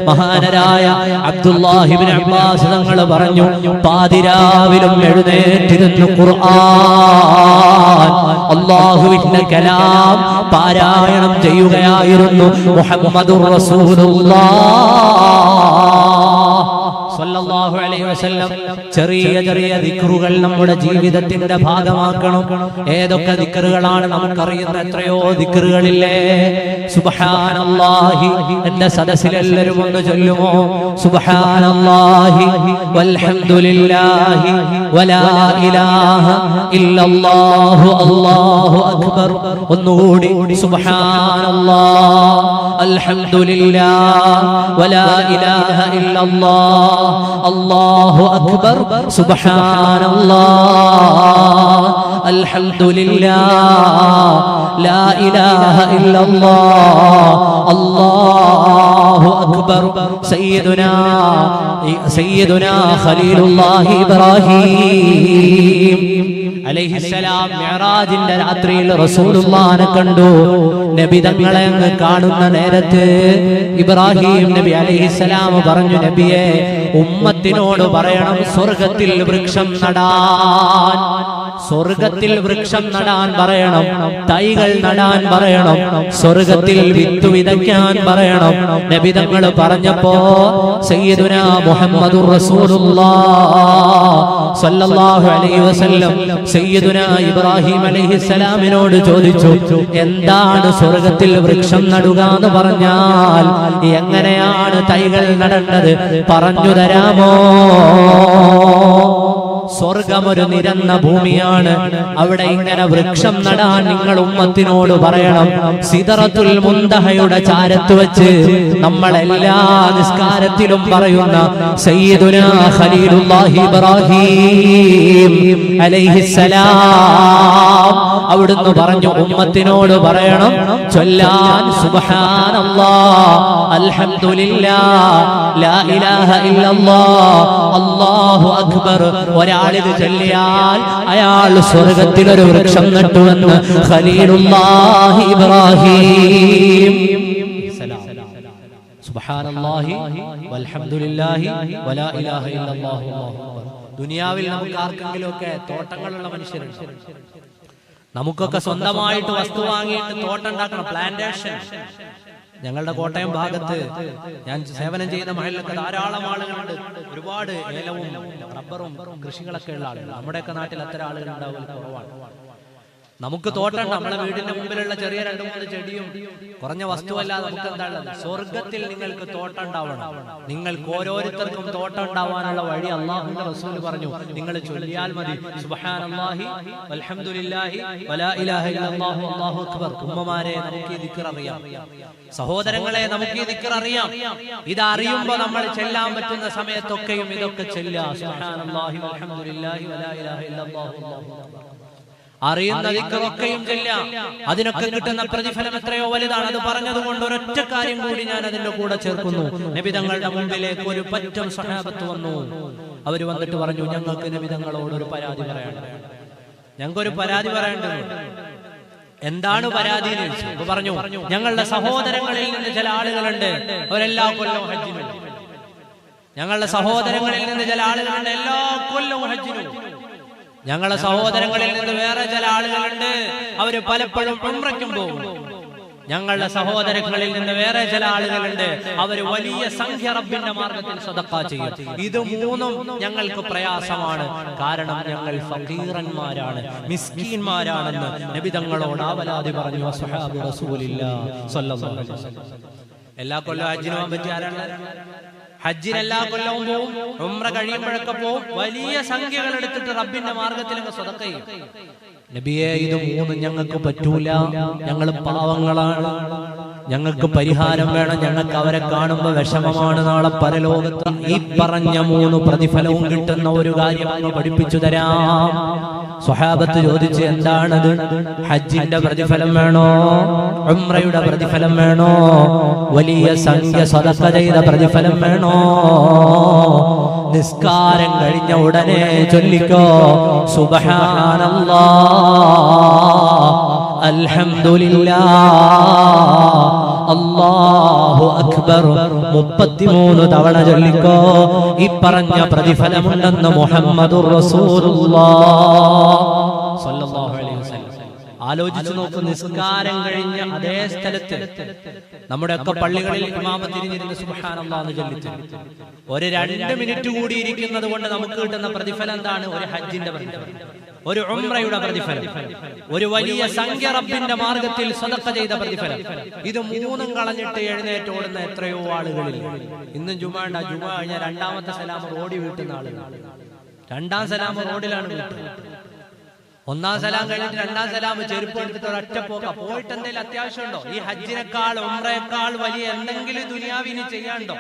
മഹാനരായ അബ്ദുല്ലാഹി ഇബ്നു അബ്ബാസ് തങ്ങൾ പറഞ്ഞു, പാതിരാവിലും എഴുന്നേറ്റിരുന്നു ഖുർആൻ, അല്ലാഹുവിന്റെ കലാം പാരായണം ചെയ്യുകയായിരുന്നു. മുഹമ്മദുർ റസൂലുള്ളാഹ് സല്ലല്ലാഹു അലൈഹി വസല്ലം ചെറിയ ചെറിയ ദിക്റുകൾ നമ്മുടെ ജീവിതത്തിന്റെ ഭാഗമാക്കണം. ഏതൊക്കെ ദിക്റുകളാണ് നമുക്കറിയുന്ന? എത്രയോ ദിക്റുകളില്ലേ? സുബ്ഹാനല്ലാഹി, എന്റെ സദസ്സിലെല്ലാവരും ഒന്ന് ചൊല്ലുമോ? സുബ്ഹാനല്ലാഹി വൽഹംദുലില്ലാഹി വലാ ഇലാഹ ഇല്ലല്ലാഹു അല്ലാഹു അക്ബർ. ഒന്നുകൂടി, സുബ്ഹാനല്ലാഹ് അൽഹംദുലില്ലാഹ് വലാ ഇലാഹ ഇല്ലല്ലാഹ് അല്ലാഹു അക്ബർ. സുബ്ഹാനല്ലാഹ് അൽഹംദുലില്ലാഹ് ലാ ഇലാഹ ഇല്ലല്ലാഹ് അല്ലാഹു അക്ബർ. സയ്യിദുനാ ഖലീലുല്ലാഹി ഇബ്രാഹിം അലൈഹിസ്സലാം മിഅ്റാജിന്റെ രാത്രിയിൽ റസൂലുള്ളാഹിനെ കണ്ടു. നബി തങ്ങളെ അങ്ങ് കാണുന്ന നേരത്ത് ഇബ്രാഹിം നബി അലൈഹിസ്സലാം പറഞ്ഞു, നബിയെ, ഉമ്മത്തിനോട് പറയണം സ്വർഗത്തിൽ വൃക്ഷം നടാൻ. സ്വർഗത്തിൽ വൃക്ഷം നടാൻ പറയണം, തൈകൾ നടാൻ പറയണം, സ്വർഗത്തിൽ വിത്ത് വിതയ്ക്കാൻ പറയണം. നബി തങ്ങൾ പറഞ്ഞപ്പോ സയ്യിദുനാ മുഹമ്മദുർ റസൂലുള്ളാഹ് സ്വല്ലല്ലാഹു അലൈഹി വസല്ലം സയ്യിദുനാ ഇബ്രാഹിം അലൈഹിസ്സലാമിനോട് ചോദിച്ചു, എന്താണ് സ്വർഗത്തിൽ വൃക്ഷം നടുക എന്ന് പറഞ്ഞാൽ എങ്ങനെയാണ് തൈകൾ നടേണ്ടത് പറഞ്ഞു തരാമോ? സ്വർഗം ഒരു നിരന്ന ഭൂമിയാണ്. അവിടെ ഇങ്ങനെ വൃക്ഷം നടാൻ നിങ്ങൾ ഉമ്മത്തിനോട് പറയണം. സിദറത്തുൽ മുന്തഹയുടെ ചാരത്ത് വെച്ച് നമ്മളെല്ലാ നിസ്കാരത്തിലും പറയുന്ന സയ്യിദുനാ ഖലീലുല്ലാഹി ഇബ്രാഹിം അലൈഹിസ്സലാം അവിടുന്ന് പറഞ്ഞു, ഉമ്മത്തിനോട് പറയണം ചൊല്ലാൻ സുബ്ഹാനല്ലാഹ് അൽഹംദുലില്ലാഹ് ലാ ഇലാഹ ഇല്ലല്ലാഹ് അല്ലാഹു അക്ബർ. ഒരാളിത് ചൊല്ലിയാൽ അയാൾ സ്വർഗത്തിൽ ഒരു വൃക്ഷം നട്ടുവെന്ന് ഖലീലുല്ലാഹി ഇബ്രാഹിം. സുബ്ഹാനല്ലാഹി വൽഹംദുലില്ലാഹി വലാ ഇലാഹ ഇല്ലല്ലാഹു അല്ലാഹു അക്ബർ. ദുനിയാവിൽ നമുക്ക് ആർക്കെങ്കിലും ഒക്കെ തോട്ടങ്ങളുള്ള മനുഷ്യരുണ്ട്. നമുക്കൊക്കെ സ്വന്തമായിട്ട് വസ്തു വാങ്ങിയിട്ട് തോട്ടം ഉണ്ടാക്കണം, പ്ലാന്റേഷൻ. ഞങ്ങളുടെ കോട്ടയം ഭാഗത്ത് ഞാൻ സേവനം ചെയ്യുന്ന മഹലിലൊക്കെ ധാരാളം ആളുകളുണ്ട്. ഒരുപാട് ഏലവും റബ്ബറും കൃഷികളൊക്കെ ഉള്ള ആളുകൾ. നമ്മുടെയൊക്കെ നാട്ടിൽ അത്തരം ആളുകൾ ഉണ്ടാവുക കുറവാണ്. നമുക്ക് തോട്ടം, നമ്മളെ വീടിന്റെ മുമ്പിലുള്ള ചെറിയ 2-3 ചെടിയും കുറഞ്ഞ വസ്തുവല്ലാതെ നമുക്ക് എന്താണ്? സ്വർഗത്തിൽ നിങ്ങൾക്ക് തോട്ടം ഉണ്ടാവണം. നിങ്ങൾക്ക് ഓരോരുത്തർക്കും തോട്ടം ഉണ്ടാവാനുള്ള വഴി അല്ലാഹുവിന്റെ റസൂൽ പറഞ്ഞു, നിങ്ങൾ ചൊല്ലിയാൽ മതി സുബ്ഹാനല്ലാഹി വൽഹംദുലില്ലാഹി വലാ ഇലാഹ ഇല്ലല്ലാഹു അല്ലാഹു അക്ബർ. ഉമ്മമാരെ, നമുക്ക് ഈ ദിക്ർ അറിയാം. സഹോദരങ്ങളെ, നമുക്ക് ഈ ദിക്ർ അറിയാം. ഇത് അറിയുമ്പോൾ നമ്മൾ ചെല്ലാൻ പറ്റുന്ന സമയത്തൊക്കെയും ഇതൊക്കെ ചെല്ലുക. സുബ്ഹാനല്ലാഹി വൽഹംദുലില്ലാഹി വലാ ഇലാഹ ഇല്ലല്ലാഹു അല്ലാഹു അക്ബർ. അറിയുന്ന ദിക്റൊക്കെയും ചെല്ലാം. അതിനൊക്കെ കിട്ടുന്ന പ്രതിഫലം എത്രയോ വലുതാണ്. അത് പറഞ്ഞതുകൊണ്ട് ഒരൊറ്റ കാര്യം കൂടി ഞാൻ അതിന്റെ കൂടെ ചേർക്കുന്നു. നബി തങ്ങളുടെ മുമ്പിലേക്ക് ഒരു പറ്റം സഹാബത്ത് വന്നു. അവർ വന്നിട്ട് പറഞ്ഞു, ഞങ്ങൾക്ക് നബി തങ്ങളോട് ഒരു പരാതി പറയാനുണ്ട്, ഞങ്ങൾക്കൊരു പരാതി പറയേണ്ടത്. എന്താണ് പരാതി എന്ന് ചോദിച്ചു. പറഞ്ഞു, ഞങ്ങളുടെ സഹോദരങ്ങളിൽ നിന്ന് ചില ആളുകളുണ്ട്, അവരെല്ലാ കൊല്ലവും ഹജ്ജിന്. ഞങ്ങളുടെ സഹോദരങ്ങളിൽ നിന്ന് ചില ആളുകളുണ്ട്, എല്ലാ കൊല്ലവും ഹജ്ജിന്. ഞങ്ങളുടെ സഹോദരങ്ങളിൽ നിന്ന് വേറെ ചില ആളുകളുണ്ട്, അവര് പലപ്പോഴും ഉംറയ്ക്കും പോകും. ഞങ്ങളുടെ സഹോദരങ്ങളിൽ നിന്ന് വേറെ ചില ആളുകളുണ്ട്, അവർ വലിയ സംഖ്യ റബ്ബിന്റെ മാർഗത്തിൽ സദഖ ചെയ്യും. ഇത് മൂന്നും ഞങ്ങൾക്ക് പ്രയാസമാണ്, കാരണം ഞങ്ങൾ ഫഖീറന്മാരാണ്, മിസ്കീന്മാരാണെന്ന് നബി തങ്ങളോട് ആവലാതി പറഞ്ഞു അസ്ഹാബു റസൂലില്ലാഹി സ്വല്ലല്ലാഹു അലൈഹി വസല്ലം. എല്ലാ കൊല്ലവും ഹജ്ജിന് പോകാൻ പറ്റിയ ആരാണ്? ഹജ്ജിന് എല്ലാ കൊല്ലവും പോവും, ഉംറ കഴിയുമ്പോഴൊക്കെ പോവും, വലിയ സംഖ്യകൾ എടുത്തിട്ട് റബ്ബിന്റെ മാർഗത്തിൽ സദഖ ചെയ്യും. നബിയെ, ഇത് മൂന്നും ഞങ്ങൾക്ക് പറ്റൂല, ഞങ്ങൾ പാവങ്ങളാണ്, ഞങ്ങൾക്ക് പരിഹാരം വേണം, ഞങ്ങൾക്ക് അവരെ കാണുമ്പോൾ വിഷമമാണ്, നാളെ പരലോകത്ത് ഈ പറഞ്ഞ മൂന്ന് പ്രതിഫലവും കിട്ടുന്ന ഒരു കാര്യം അങ്ങ് പഠിപ്പിച്ചു തരാം. സ്വഹാബത്ത് ചോദിച്ചു, എന്താണത്? ഹജ്ജിന്റെ പ്രതിഫലം വേണോ, ഉംറയുടെ പ്രതിഫലം വേണോ, വലിയ സംഖ്യ സദഖ ചെയ്ത പ്രതിഫലം വേണോ? നിസ്കാരം കഴിഞ്ഞ ഉടനെ ചൊല്ലിക്കോ സുബ്ഹാനല്ലാഹ്, അൽഹംദുലില്ലാഹ്, അല്ലാഹു അക്ബർ 33 തവണ ചൊല്ലിക്കോ. ഈ പറഞ്ഞ പ്രതിഫലമുണ്ടെന്ന് മുഹമ്മദുർ റസൂലുള്ളാഹ് സ്വല്ലല്ലാഹു അലൈഹി വസല്ലം. ആലോചിച്ചു നോക്കൂ, നിസ്കാരം കഴിഞ്ഞ അതേ സ്ഥലത്ത് നമ്മുടെ ഒക്കെ പള്ളികളിൽ ഇമാമ തിരിഞ്ഞിരുന്ന് സുബ്ഹാനല്ലാഹ് എന്ന് ചൊല്ലിച്ചു ഒരു 2 മിനിറ്റ് കൂടി ഇരിക്കുന്നത് കൊണ്ട് നമുക്ക് കിട്ടുന്ന പ്രതിഫലം എന്താണ്? ഒരു ഹജ്ജിന്റെ പ്രതിഫലം, ഒരു ഉംറയുടെ പ്രതിഫലം, ഒരു വലിയ സംഖ്യ റബ്ബിന്റെ മാർഗത്തിൽ സദഖ ചെയ്ത പ്രതിഫലം. ഇത് മൂന്നും കളഞ്ഞിട്ട് എഴുന്നേറ്റ് ഓടുന്ന എത്രയോ ആളുകളിൽ. ഇന്നും ജുമാ കഴിഞ്ഞ രണ്ടാമത്തെ സലാം റോഡിൽ വീട്ടുന്ന ആളുകൾ, രണ്ടാം സലാം റോഡിലാണ് വീട്ടുന്നത്. ഒന്നാം സലാം കഴിഞ്ഞിട്ട് രണ്ടാം സലാം ചെരുപ്പ് എടുത്തിട്ട് ഒരൊറ്റ പോക്ക. പോയിട്ട് എന്തെങ്കിലും അത്യാവശ്യമുണ്ടോ? ഈ ഹജ്ജിനേക്കാൾ ഉംറയേക്കാൾ വലിയ എന്തെങ്കിലും ദുനിയാവിന് ചെയ്യാനുണ്ടോ?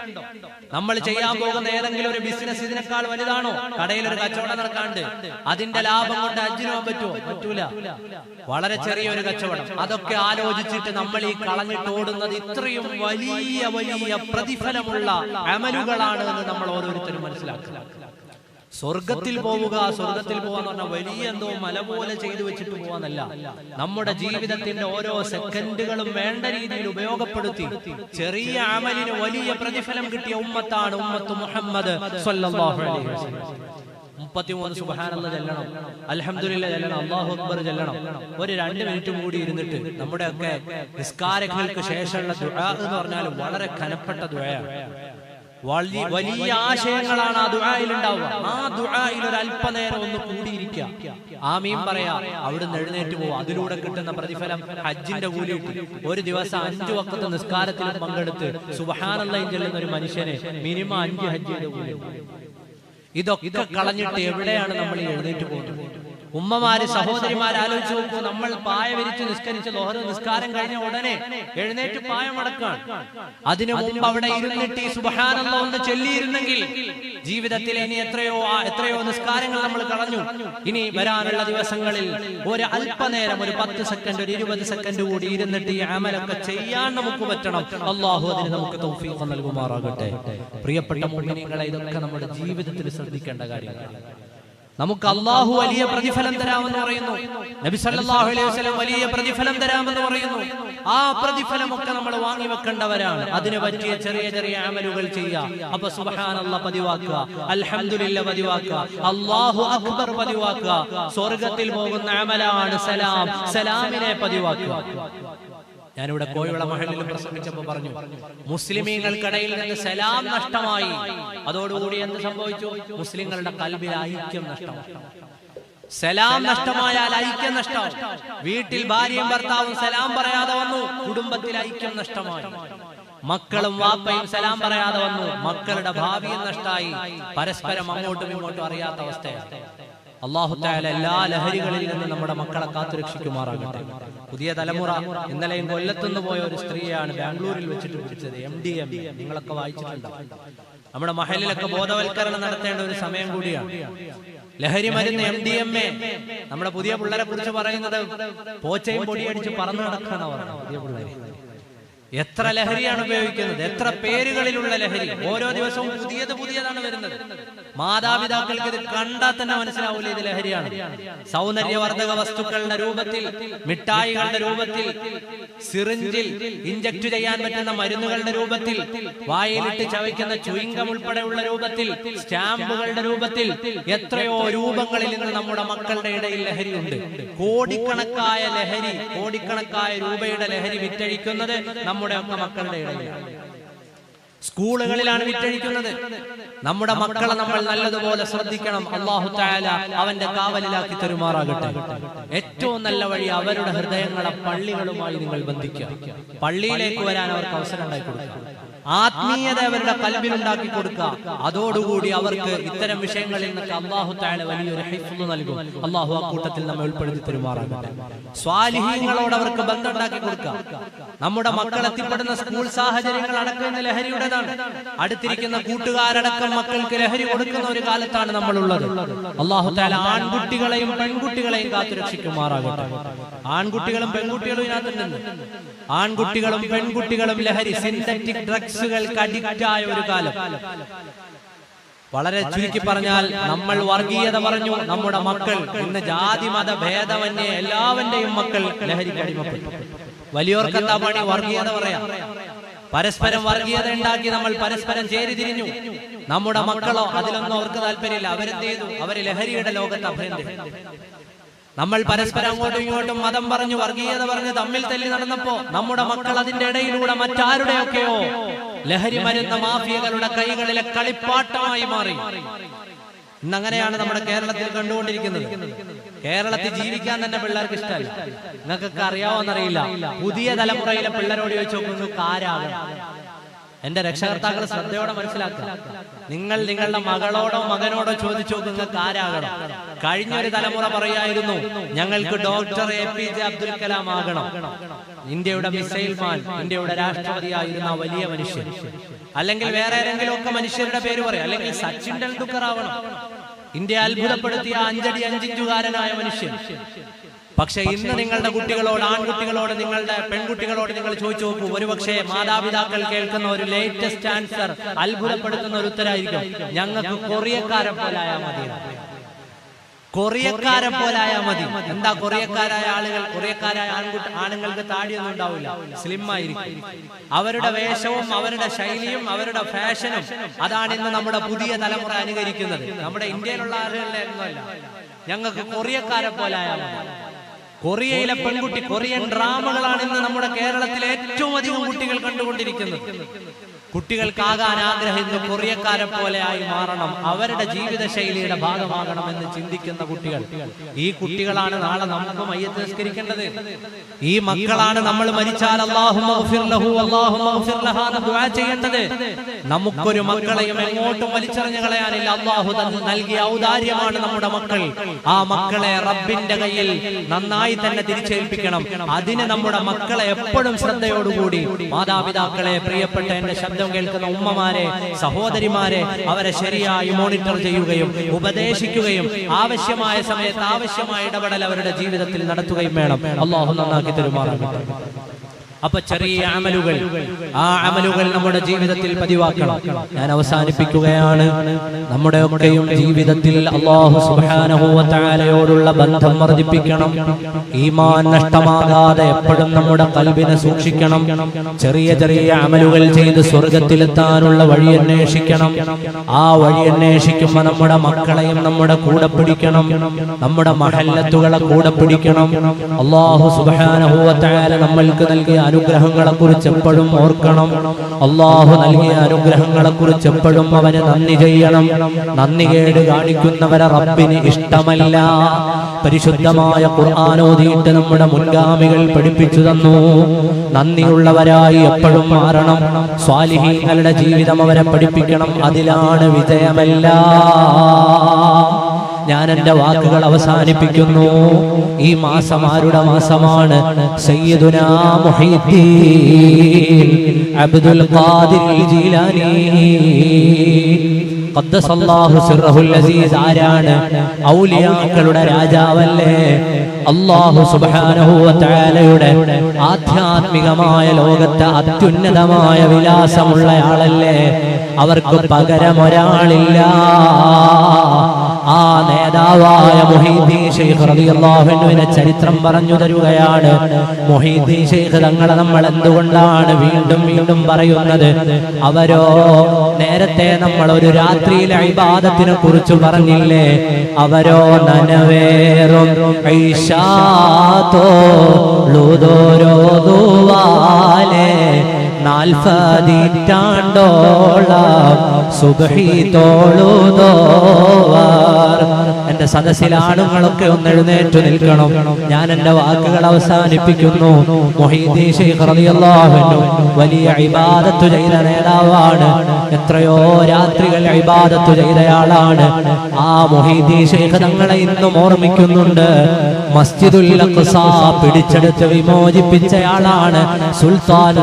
നമ്മൾ ചെയ്യാൻ പോകുന്ന ഏതെങ്കിലും ഒരു ബിസിനസ് ഇതിനേക്കാൾ വലുതാണോ? കടയിൽ ഒരു കച്ചവടം നടക്കാണ്ട് അതിന്റെ ലാഭം കൊണ്ട് ഹജ്ജിന് പോകാൻ പറ്റുമോ? പറ്റൂല. വളരെ ചെറിയൊരു കച്ചവടം. അതൊക്കെ ആലോചിച്ചിട്ട് നമ്മൾ ഈ കളഞ്ഞിട്ട് ഓടുന്നത് ഇത്രയും വലിയ വലിയ പ്രതിഫലമുള്ള അമലുകളാണ് എന്ന് നമ്മൾ ഓരോരുത്തരും മനസ്സിലാക്കുക. സ്വർഗത്തിൽ പോവുക, സ്വർഗത്തിൽ പോവാന്ന് പറഞ്ഞാൽ വലിയ എന്തോ മല പോലെ ചെയ്തു വെച്ചിട്ട് പോവാന്നല്ല. നമ്മുടെ ജീവിതത്തിന്റെ ഓരോ സെക്കൻഡുകളും വേണ്ട രീതിയിൽ ഉപയോഗപ്പെടുത്തി ചെറിയ അമലിന് വലിയ പ്രതിഫലം കിട്ടിയ ഉമ്മത്താണ് ഉമ്മത്ത് മുഹമ്മദ് സ്വല്ലല്ലാഹു അലൈഹി വസല്ലം. 33 സുബ്ഹാനല്ലാഹ് ചൊല്ലണം, അൽഹംദുലില്ലാഹ് ചൊല്ലണം, അല്ലാഹു അക്ബർ ചൊല്ലണം. ഒരു 2 മിനിറ്റ് കൂടി ഇരുന്നിട്ട് നമ്മുടെ ഒക്കെ നിസ്കാരങ്ങൾക്ക് ശേഷമുള്ള ദുആ എന്ന് പറഞ്ഞാൽ വളരെ കനപ്പെട്ട ദുആയാണ്. വലിയ ആശയങ്ങളാണ് ആ ദുആയിൽ ഉണ്ടാവുക. ആ ദുആയിൽ ഒരു അല്പനേരം ഒന്ന് കൂടിയിരിക്കുക, ആമീൻ പറയാ, അവിടുന്ന് എഴുന്നേറ്റ് പോവുക. അതിലൂടെ കിട്ടുന്ന പ്രതിഫലം ഹജ്ജിന്റെ കൂലി കിട്ടും. ഒരു ദിവസം 5 വഖത്ത് നിസ്കാരത്തിൽ പങ്കെടുത്ത് സുബ്ഹാനല്ലാഹ് ചൊല്ലുന്ന ഒരു മനുഷ്യന് മിനിമം 5 ഹജ്ജിന്റെ കൂലി. ഇതൊക്കെ കളഞ്ഞിട്ട് എവിടെയാണ് നമ്മൾ എഴുന്നേറ്റ് പോകുന്നത്? ഉമ്മമാര്, സഹോദരിമാര് ആലോചിച്ച് നോക്കൂ. നമ്മൾ പായ വിരിച്ച് നിസ്കരിച്ച് ലോഹർ നിസ്കാരം കഴിഞ്ഞ ഉടനെ എഴുന്നേറ്റ് പായ മടക്കാൻ. അതിനു മുമ്പ് അവിടെ ഇരുന്നിട്ട് ഈ സുബ്ഹാനല്ലാഹ് ഒന്ന് ചൊല്ലിയിരുന്നെങ്കിൽ ജീവിതത്തിൽ ഇനി എത്രയോ നിസ്കാരങ്ങൾ നമ്മൾ കളഞ്ഞു. ഇനി വരാനുള്ള ദിവസങ്ങളിൽ ഒരു അല്പനേരം, ഒരു 10 സെക്കൻഡ്, ഒരു 20 സെക്കൻഡ് കൂടി ഇരുന്നിട്ട് ഈ അമലൊക്കെ ചെയ്യാൻ നമുക്ക് പറ്റണം. അല്ലാഹു അതിന് നമുക്ക് തൗഫീഖ് നൽകുമാറാകട്ടെ. പ്രിയപ്പെട്ട മുഅ്മിനീങ്ങളെ, ഇതൊക്കെ നമ്മുടെ ജീവിതത്തിൽ ശ്രദ്ധിക്കേണ്ട കാര്യങ്ങളാണ്. നമുക്ക് അല്ലാഹു വലിയ പ്രതിഫലം തരാമെന്ന് പറയുന്നു, നബി സല്ലല്ലാഹു അലൈഹി വസല്ലം വലിയ പ്രതിഫലം തരാമെന്ന് പറയുന്നു. ആ പ്രതിഫലമൊക്കെ നമ്മൾ വാങ്ങി വെക്കേണ്ടവരാണ്. അതിന് പറ്റിയ ചെറിയ ചെറിയ അമലുകൾ ചെയ്യുക. അപ്പൊ സുബ്ഹാനല്ലാഹ് പതിവാക്കുക, അൽഹംദുലില്ലാഹ് പതിവാക്കുക, അല്ലാഹു അക്ബർ പതിവാക്കുക. സ്വർഗ്ഗത്തിൽ പോകുന്ന അമലാണ് സലാം. സലാമിനെ പതിവാക്കുക. ഞാനിവിടെ കോഴിവള മഹലിൽ പ്രസംഗിച്ചപ്പോൾ പറഞ്ഞു, മുസ്ലിമീങ്ങൾക്കിടയിൽ നിന്ന് സലാം നഷ്ടമായി. അതോടുകൂടി എന്ത് സംഭവിച്ചു? മുസ്ലിങ്ങളുടെ കൽബിൽ ഐക്യം നഷ്ടമായി. സലാം നഷ്ടമായാൽ ഐക്യം നഷ്ടം. വീട്ടിൽ ഭാര്യയും ഭർത്താവും സലാം പറയാതെ വന്നു, കുടുംബത്തിൽ ഐക്യം നഷ്ടമായി. മക്കളും വാപ്പയും സലാം പറയാതെ വന്നു, മക്കളുടെ ഭാവിയും നഷ്ടമായി. പരസ്പരം അങ്ങോട്ടും ഇങ്ങോട്ടും അറിയാത്ത അവസ്ഥയാണ്. അല്ലാഹു തആല എല്ലാ ലഹരികളിൽ നിന്ന് നമ്മുടെ മക്കളെ കാത്തുരക്ഷിക്കുമാറാകട്ടെ. പുതിയ തലമുറ, ഇന്നലെയും കൊല്ലത്തുനിന്ന് പോയ ഒരു സ്ത്രീയാണ് ബാംഗ്ലൂരിൽ വെച്ചിട്ട് പിടിച്ചത്, MDMA. നിങ്ങളൊക്കെ വായിച്ചിട്ടുണ്ടാവും. നമ്മുടെ മഹലിലൊക്കെ ബോധവൽക്കരണം നടത്തേണ്ട ഒരു സമയം കൂടിയാണ്. ലഹരി മരുന്ന് MDMA. നമ്മുടെ പുതിയ പിള്ളേരെ കുറിച്ച് പറയുന്നത് പോച്ചയും പൊടിയടിച്ച് പറന്നു നടക്കാനാണ് പറഞ്ഞത്. പുതിയ പിള്ളേര് എത്ര ലഹരിയാണ് ഉപയോഗിക്കുന്നത്, എത്ര പേരുകളിലുള്ള ലഹരി. ഓരോ ദിവസവും പുതിയതാണ് വരുന്നത്. മാതാപിതാക്കൾക്ക് ഇത് കണ്ടാൽ തന്നെ മനസ്സിലാവില്ല ഇത് ലഹരിയാണ്. സൗന്ദര്യവർദ്ധക വസ്തുക്കളുടെ രൂപത്തിൽ, മിഠായികളുടെ രൂപത്തിൽ, സിറിഞ്ചിൽ ഇഞ്ചക്ട് ചെയ്യാൻ പറ്റുന്ന മരുന്നുകളുടെ രൂപത്തിൽ, വായിലിട്ട് ചവയ്ക്കുന്ന ചുയിങ്കം ഉൾപ്പെടെയുള്ള രൂപത്തിൽ, സ്റ്റാമ്പുകളുടെ രൂപത്തിൽ, എത്രയോ രൂപങ്ങളിൽ നിന്ന് നമ്മുടെ മക്കളുടെ ഇടയിൽ ലഹരിയുണ്ട്. കോടിക്കണക്കായ ലഹരി, കോടിക്കണക്കായ രൂപയുടെ ലഹരി വിറ്റഴിക്കുന്നത് നമ്മുടെ ഒക്കെ മക്കളുടെ ഇടയിലാണ്. സ്കൂളുകളിലാണ് വിറ്റഴിക്കുന്നത്. നമ്മുടെ മക്കളെ നമ്മൾ നല്ലതുപോലെ ശ്രദ്ധിക്കണം. അല്ലാഹു തആല അവന്റെ കാവലിലാക്കി തരുമാറാകട്ടെ. ഏറ്റവും നല്ല വഴി അവരുടെ ഹൃദയങ്ങളെ പള്ളികളുമായി നിങ്ങൾ ബന്ധിക്കുക. പള്ളിയിലേക്ക് വരാൻ അവർക്ക് അവസരം ഉണ്ടാക്കി കൊടുക്കുക. ആത്മീയത അവരുടെ കൽബിൽ ഉണ്ടാക്കി കൊടുക്കുക. അതോടുകൂടി അവർക്ക് ഇത്തരം വിഷയങ്ങളിൽ നിന്നൊക്കെ അല്ലാഹു തആല വലിയൊരു ഹിഫ്ള് നൽകും. അല്ലാഹു ആ കൂട്ടത്തിൽ നമ്മെ ഉൾപ്പെടുത്തി തരുമാറാകട്ടെ. സ്വാലിഹീങ്ങളോട് അവർക്ക് ബന്ധം ഉണ്ടാക്കി കൊടുക്കുക. നമ്മുടെ മക്കൾ എത്തിപ്പെടുന്ന സ്കൂൾ സാഹചര്യങ്ങൾ അടക്കുന്ന ലഹരിയുടേതാണ്. അടുത്തിരിക്കുന്ന കൂട്ടുകാരടക്കം മക്കൾക്ക് ലഹരി കൊടുക്കുന്ന ഒരു കാലത്താണ് നമ്മളുള്ളത്. അല്ലാഹു തആല ആൺകുട്ടികളെയും പെൺകുട്ടികളെയും കാത്തുരക്ഷിക്കുമാറാകട്ടെ. ആൺകുട്ടികളും പെൺകുട്ടികളും ഇതിനകത്തുണ്ട്. ആൺകുട്ടികളും പെൺകുട്ടികളും ലഹരി, സിന്തറ്റിക് ഡ്രഗ്സുകൾക്ക് അഡിക്റ്റായ ഒരു കാലം. വളരെ ചുരുക്കി പറഞ്ഞാൽ നമ്മൾ വർഗീയത പറഞ്ഞു. നമ്മുടെ മക്കൾ ഇന്ന് ജാതി മത ഭേദമന്യേ എല്ലാവന്റെയും മക്കൾ ലഹരിക്ക് അടിമപ്പെട്ടു. വലിയവർക്ക് എന്താ പണി? വർഗീയത പറയാം. പരസ്പരം വർഗീയത ഉണ്ടാക്കി നമ്മൾ പരസ്പരം ചേരിതിരിഞ്ഞു. നമ്മുടെ മക്കളോ അതിലൊന്നും അവർക്ക് താല്പര്യമില്ല. അവരെന്ത് ചെയ്തു? അവര് ലഹരിയുടെ ലോകത്ത് അഭയം. നമ്മൾ പരസ്പരം അങ്ങോട്ടും ഇങ്ങോട്ടും മതം പറഞ്ഞു, വർഗീയത പറഞ്ഞ് തമ്മിൽ തല്ലി നടന്നപ്പോ നമ്മുടെ മക്കൾ അതിന്റെ ഇടയിലൂടെ മറ്റാരുടെയൊക്കെയോ ലഹരി മരുന്ന മാഫിയകളുടെ കൈകളിലെ കളിപ്പാട്ടമായി മാറി. ഇന്നങ്ങനെയാണ് നമ്മുടെ കേരളത്തിൽ കണ്ടുകൊണ്ടിരിക്കുന്നത്. കേരളത്തിൽ ജീവിക്കാൻ തന്നെ പിള്ളേർക്ക് ഇഷ്ടമല്ല. നിങ്ങൾക്കൊക്കെ അറിയാവോന്നറിയില്ല. പുതിയ തലമുറയിലെ പിള്ളേരോട് ചോദിച്ചു നോക്കുന്നു ആരാകണം. എന്റെ രക്ഷകർത്താക്കൾ ശ്രദ്ധയോടെ മനസ്സിലാക്കുക. നിങ്ങൾ നിങ്ങളുടെ മകളോടോ മകനോടോ ചോദിച്ചു നോക്കുക നിങ്ങൾക്ക് ആരാകണം. കഴിഞ്ഞൊരു തലമുറ പറയായിരുന്നു ഞങ്ങൾക്ക് ഡോക്ടർ APJ അബ്ദുൽ കലാം ആകണം, ഇന്ത്യയുടെ മിസൈൽ മാൻ, ഇന്ത്യയുടെ രാഷ്ട്രപതിയായിരുന്ന വലിയ മനുഷ്യൻ. അല്ലെങ്കിൽ വേറെ ഏതെങ്കിലും ഒക്കെ മനുഷ്യരുടെ പേര് പറയാം. അല്ലെങ്കിൽ സച്ചിൻ ടെണ്ടുൽക്കർ ആവണം, ഇന്ത്യ അത്ഭുതപ്പെടുത്തിയ 5 അടി 5 ഇഞ്ചുകാരനായ മനുഷ്യൻ. പക്ഷെ ഇന്ന് നിങ്ങളുടെ കുട്ടികളോട്, ആൺകുട്ടികളോട്, നിങ്ങളുടെ പെൺകുട്ടികളോട് നിങ്ങൾ ചോദിച്ചു നോക്കൂ. ഒരുപക്ഷെ മാതാപിതാക്കൾ കേൾക്കുന്ന ഒരു ലേറ്റസ്റ്റ് ആൻസർ അത്ഭുതപ്പെടുത്തുന്ന ഒരു ഉത്തരമായിരിക്കും, ഞങ്ങൾക്ക് കൊറിയക്കാരെ പോലായാൽ മതി. കൊറിയക്കാരെ പോലായാൽ മതി. എന്താ കൊറിയക്കാരായ ആളുകൾ? കൊറിയക്കാരായ ആണുങ്ങൾക്ക് താടിയൊന്നും ഉണ്ടാവില്ല, സ്ലിം ആയിരിക്കും. അവരുടെ വേഷവും അവരുടെ ശൈലിയും അവരുടെ ഫാഷനും അതാണ് ഇന്ന് നമ്മുടെ പുതിയ തലമുറ അനുകരിക്കുന്നത്. നമ്മുടെ ഇന്ത്യയിലുള്ള ആളുകളുടെ ഒന്നുമല്ല. ഞങ്ങൾക്ക് കൊറിയക്കാരെ പോലായാൽ മതി. കൊറിയയിലെ പെൺകുട്ടി, കൊറിയൻ ഡ്രാമകളാണ് ഇന്ന് നമ്മുടെ കേരളത്തിലെ ഏറ്റവും അധികം കുട്ടികൾ കണ്ടുകൊണ്ടിരിക്കുന്നത്. കുട്ടികൾക്കാകാൻ ആഗ്രഹിക്കുന്ന കൊറിയക്കാരെ പോലെ ആയി മാറണം, അവരുടെ ജീവിത ശൈലിയുടെ ഭാഗമാകണം എന്ന് ചിന്തിക്കുന്ന കുട്ടികൾ. ഈ കുട്ടികളാണ് നാളെ നമുക്ക് മയ്യത്ത് നിസ്കരിക്കേണ്ടത്. ഈ മക്കളാണ് നമ്മൾ മരിച്ചാൽ അല്ലാഹുമ്മഗ്ഫിർ ലഹു അല്ലാഹുമ്മഗ്ഫിർ ലഹാ എന്ന് ദുആ ചെയ്യേണ്ടത്. നമുക്കൊരു മക്കളെയും എങ്ങോട്ടും വലിച്ചെറിഞ്ഞു കളയാനില്ല. അല്ലാഹു നൽകിയ ഔദാര്യമാണ് നമ്മുടെ മക്കൾ. ആ മക്കളെ റബ്ബിന്റെ കയ്യിൽ നന്നായി തന്നെ തിരിച്ചേൽപ്പിക്കണം. അതിന് നമ്മുടെ മക്കളെ എപ്പോഴും ശ്രദ്ധയോടുകൂടി, മാതാപിതാക്കളെ, പ്രിയപ്പെട്ട എന്റെ ശബ്ദം കേൾക്കുന്ന ഉമ്മമാരെ, സഹോദരിമാരെ, അവരെ ശരിയായി മോണിറ്റർ ചെയ്യുകയും ഉപദേശിക്കുകയും ആവശ്യമായ സമയത്ത് ആവശ്യമായ ഇടപെടൽ അവരുടെ ജീവിതത്തിൽ നടത്തുകയും വേണം. അല്ലാഹു നന്നാക്കി തരുമാറാകട്ടെ. അപ്പൊ ചെറിയ അമലുകൾ, ആ അമലുകൾ നമ്മുടെ ജീവിതത്തിൽ പതിവാക്കണം. ഞാൻ അവസാനിപ്പിക്കുകയാണ്. നമ്മുടെ ഒക്കെയും ജീവിതത്തിൽ അല്ലാഹു സുബ്ഹാനഹു വ തആലയോടുള്ള ബന്ധം വർദ്ധിപ്പിക്കണം. ഈമാൻ നഷ്ടമാകാതെ എപ്പോഴും നമ്മുടെ ഖൽബിനെ സൂക്ഷിക്കണം. ചെറിയ ചെറിയ അമലുകൾ ചെയ്ത് സ്വർഗ്ഗത്തിലെത്താനുള്ള വഴി അന്വേഷിക്കണം. ആ വഴി അന്വേഷിക്കുമ്പോൾ നമ്മുടെ മക്കളെയും നമ്മുടെ കൂടെ പിടിക്കണം, നമ്മുടെ മഹല്ലത്തുകളെ കൂടെ പിടിക്കണം. അല്ലാഹു സുബ്ഹാനഹു വ തആല നമ്മൾക്ക് നൽകിയ അനുഗ്രഹങ്ങളെ കുറിച്ച് എപ്പോഴും ഓർക്കണം. അല്ലാഹു നൽകിയ അനുഗ്രഹങ്ങളെ കുറിച്ച് എപ്പോഴും അവന് നന്ദി ചെയ്യണം. നന്ദികേട് കാണിക്കുന്നവരെ റബ്ബിന് ഇഷ്ടമല്ല. പരിശുദ്ധമായ ഖുർആൻ ഓതിയിട്ട് നമ്മുടെ മുൻഗാമികൾ പഠിപ്പിച്ചു തന്നു. നന്ദിയുള്ളവരായി എപ്പോഴും മാറണം. സ്വാലിഹീങ്ങളുടെ ജീവിതം അവരെ പഠിപ്പിക്കണം. അതിലാണ് വിജയമെല്ലാം. ഞാൻ എന്റെ വാക്കുകൾ അവസാനിപ്പിക്കുന്നു. ഈ മാസം ആരുടെ മാസമാണ്? സയ്യിദുനാ മുഹീദ്ദീൻ അബ്ദുൽ ഖാദിർ ജീലാനി ഖദ്ദസല്ലാഹു സിർറഹുൽ അസീസ് ആരാണ്? ഔലിയാക്കളുടെ രാജാവല്ലേ? അല്ലാഹു സുബ്ഹാനഹു വ തആലയുടെ ആധ്യാത്മികമായ ലോകത്തെ അത്യുന്നതമായ വിലാസമുള്ളയാളല്ലേ? അവർക്ക് പകരം ഒരാളില്ല. ആ നേതാവായ മുഹീദ്ദീൻ ശൈഖ് റളിയല്ലാഹു അൻഹുവിന്റെ ചരിത്രം പറഞ്ഞു തരുകയാണ്. മുഹീദ്ദീൻ ശൈഖ് തങ്ങളെ നമ്മൾ എന്തുകൊണ്ടാണ് വീണ്ടും വീണ്ടും പറയുന്നത്? അവരോ നേരത്തെ നമ്മൾ ഒരു രാത്രിയിലെ ഇബാദത്തിനെ കുറിച്ച് പറഞ്ഞില്ലേ? അവരോ നനവേറും ൂതോരോതുവാലേ 40 സുബ്ഹി തോളുതോവർ. എന്റെ സദസ്സിൽ ആണുങ്ങളൊക്കെ ഒന്ന് എഴുന്നേറ്റ് നിൽക്കണം. ഞാൻ എന്റെ വാക്കുകൾ അവസാനിപ്പിക്കുന്നു. മുഹീദ്ദീൻ ശൈഖ് റളിയല്ലാഹു അൻഹു വലിയ ഇബാദത്ത് ചെയ്ത നേതാവാണ്. എത്രയോ രാത്രികൾ ഇബാദത്ത് ചെയ്തയാളാണ്. ആ മുഹീദ്ദീൻ ശൈഖ് തങ്ങളെ ഇന്നും ഓർമ്മിക്കുന്നുണ്ട്. മസ്ജിദുൽ അഖ്സ പിടിച്ചെടുത്ത് വിമോചിപ്പിച്ചയാളാണ് സുൽത്താൻ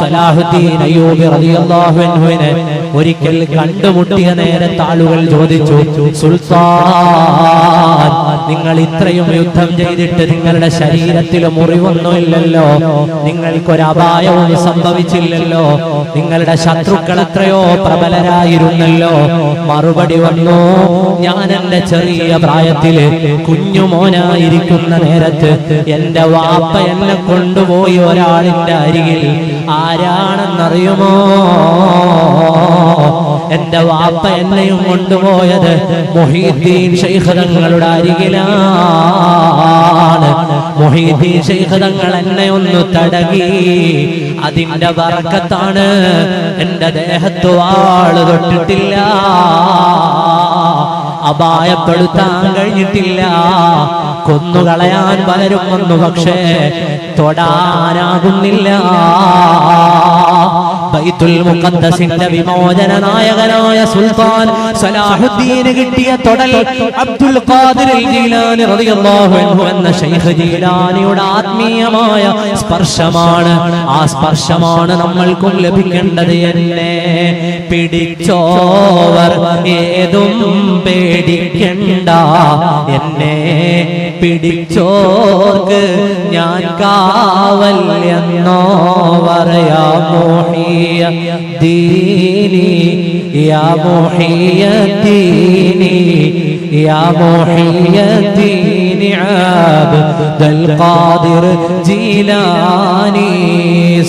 സലാഹുദ്ദീൻ അയ്യൂബി റളിയല്ലാഹു അൻഹുവിനെ ഒരിക്കൽ കണ്ടുമുട്ടിയ നേരത്തെ ആളുകൾ ചോദിച്ചു, സുൽത്താൻ, നിങ്ങൾ ഇത്രയും യുദ്ധം ചെയ്തിട്ട് നിങ്ങളുടെ ശരീരത്തിൽ മുറിവൊന്നുമില്ലല്ലോ, നിങ്ങൾക്കൊരപായവും സംഭവിച്ചില്ലല്ലോ, നിങ്ങളുടെ ശത്രുക്കൾ എത്രയോ പ്രബലരായിരുന്നല്ലോ. മറുപടി വന്നു, ഞാൻ എന്റെ ചെറിയ പ്രായത്തില് കുഞ്ഞുമോനായിരിക്കുന്ന നേരത്ത് എന്റെ വാപ്പ എന്നെ കൊണ്ടുപോയി ഒരാളിന്റെ അരികിൽ. ആരാണെന്നറിയുമോ? എന്റെ വാപ്പ എന്നെയും കൊണ്ടുപോയത് മുഹീദ്ദീൻ ശൈഖ് തങ്ങളുടെ അരികിലാണ്. മുഹീദ്ദീൻ ശൈഖ് തങ്ങൾ എന്നെ ഒന്ന് തടകി. അതിന്റെ ബർക്കത്താണ് എന്റെ ദേഹത്ത് വാള് തൊട്ടിട്ടില്ല, അപായപ്പെടുത്താൻ കഴിഞ്ഞിട്ടില്ല. കൊന്നുകളയാൻ പലരും വന്നു, പക്ഷേ തൊടാനാകുന്നില്ല. ബൈത്തുൽ മുഖദ്ദസിന്റെ വിമോചന നായകനായ സുൽത്താൻ സലാഹുദ്ദീന് കിട്ടിയ തൊടൽ അബ്ദുൽ ഖാദിർ ജീലാനി റളിയല്ലാഹു അൻഹു എന്ന ശൈഖ് ജീലാനിയുടെ ആത്മീയമായ സ്പർശമാണ്. ആ സ്പർശമാണ് നമ്മൾക്കും ലഭിക്കേണ്ടത്. എന്നെ പിടിച്ചോവർ ഏതും പേടിക്കണ്ട, എന്നെ പിടിച്ചോർക്ക് ഞാൻ കാവൽ എന്നോവർ. യാ മുഹിയദ്ദീനി യാ മുഹിയദ്ദീനി യാ മുഹിയദ്ദീനി അബ്ദുൽ ഖാദിർ ജീലാനി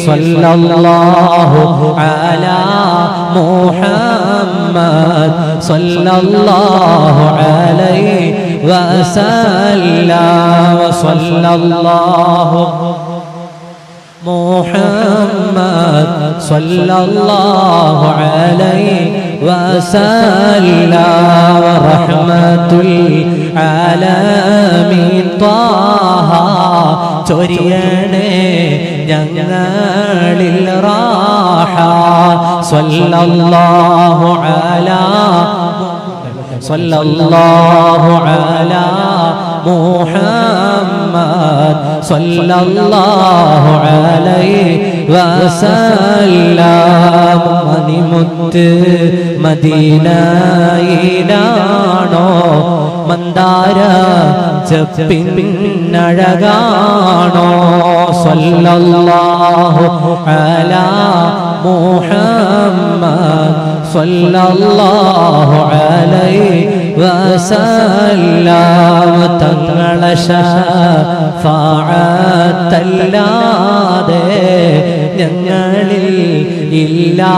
സല്ലല്ലാഹു അലാ മുഹമ്മദ് സല്ലല്ലാഹു അലൈഹി വസല്ലം സല്ലല്ലാഹു മുഹമ്മദ് സല്ലല്ലാഹു അലൈഹി വസല്ലം റഹ്മത്തുൽ ആലമീൻ ത്വാഹ ചൊരിയണേ ഞങ്ങളിൽ റാഹ സല്ലല്ലാഹു അലാ സല്ലല്ലാഹു അലാ മുഹമ്മദ് സല്ലല്ലാഹു അലൈഹി വസല്ലം. മണിമുത്ത് മദീനയിലാണോ മന്ദാര ചെപ്പിന്നഴകാണോ? സല്ലല്ലാഹു അലാ മുഹമ്മദ് സല്ലല്ലാഹു അലൈഹി വസല്ലം. തങ്ങളെ ശഫാഅത്തല്ലാതെ ഞങ്ങളിൽ ഇല്ലാത്തണിയേ.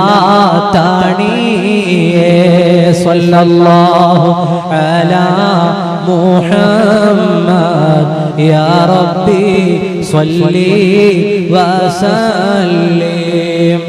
സല്ലല്ലാഹു അലാ മുഹമ്മദ് യാ റബ്ബി സ്വല്ലി വസല്ലിം.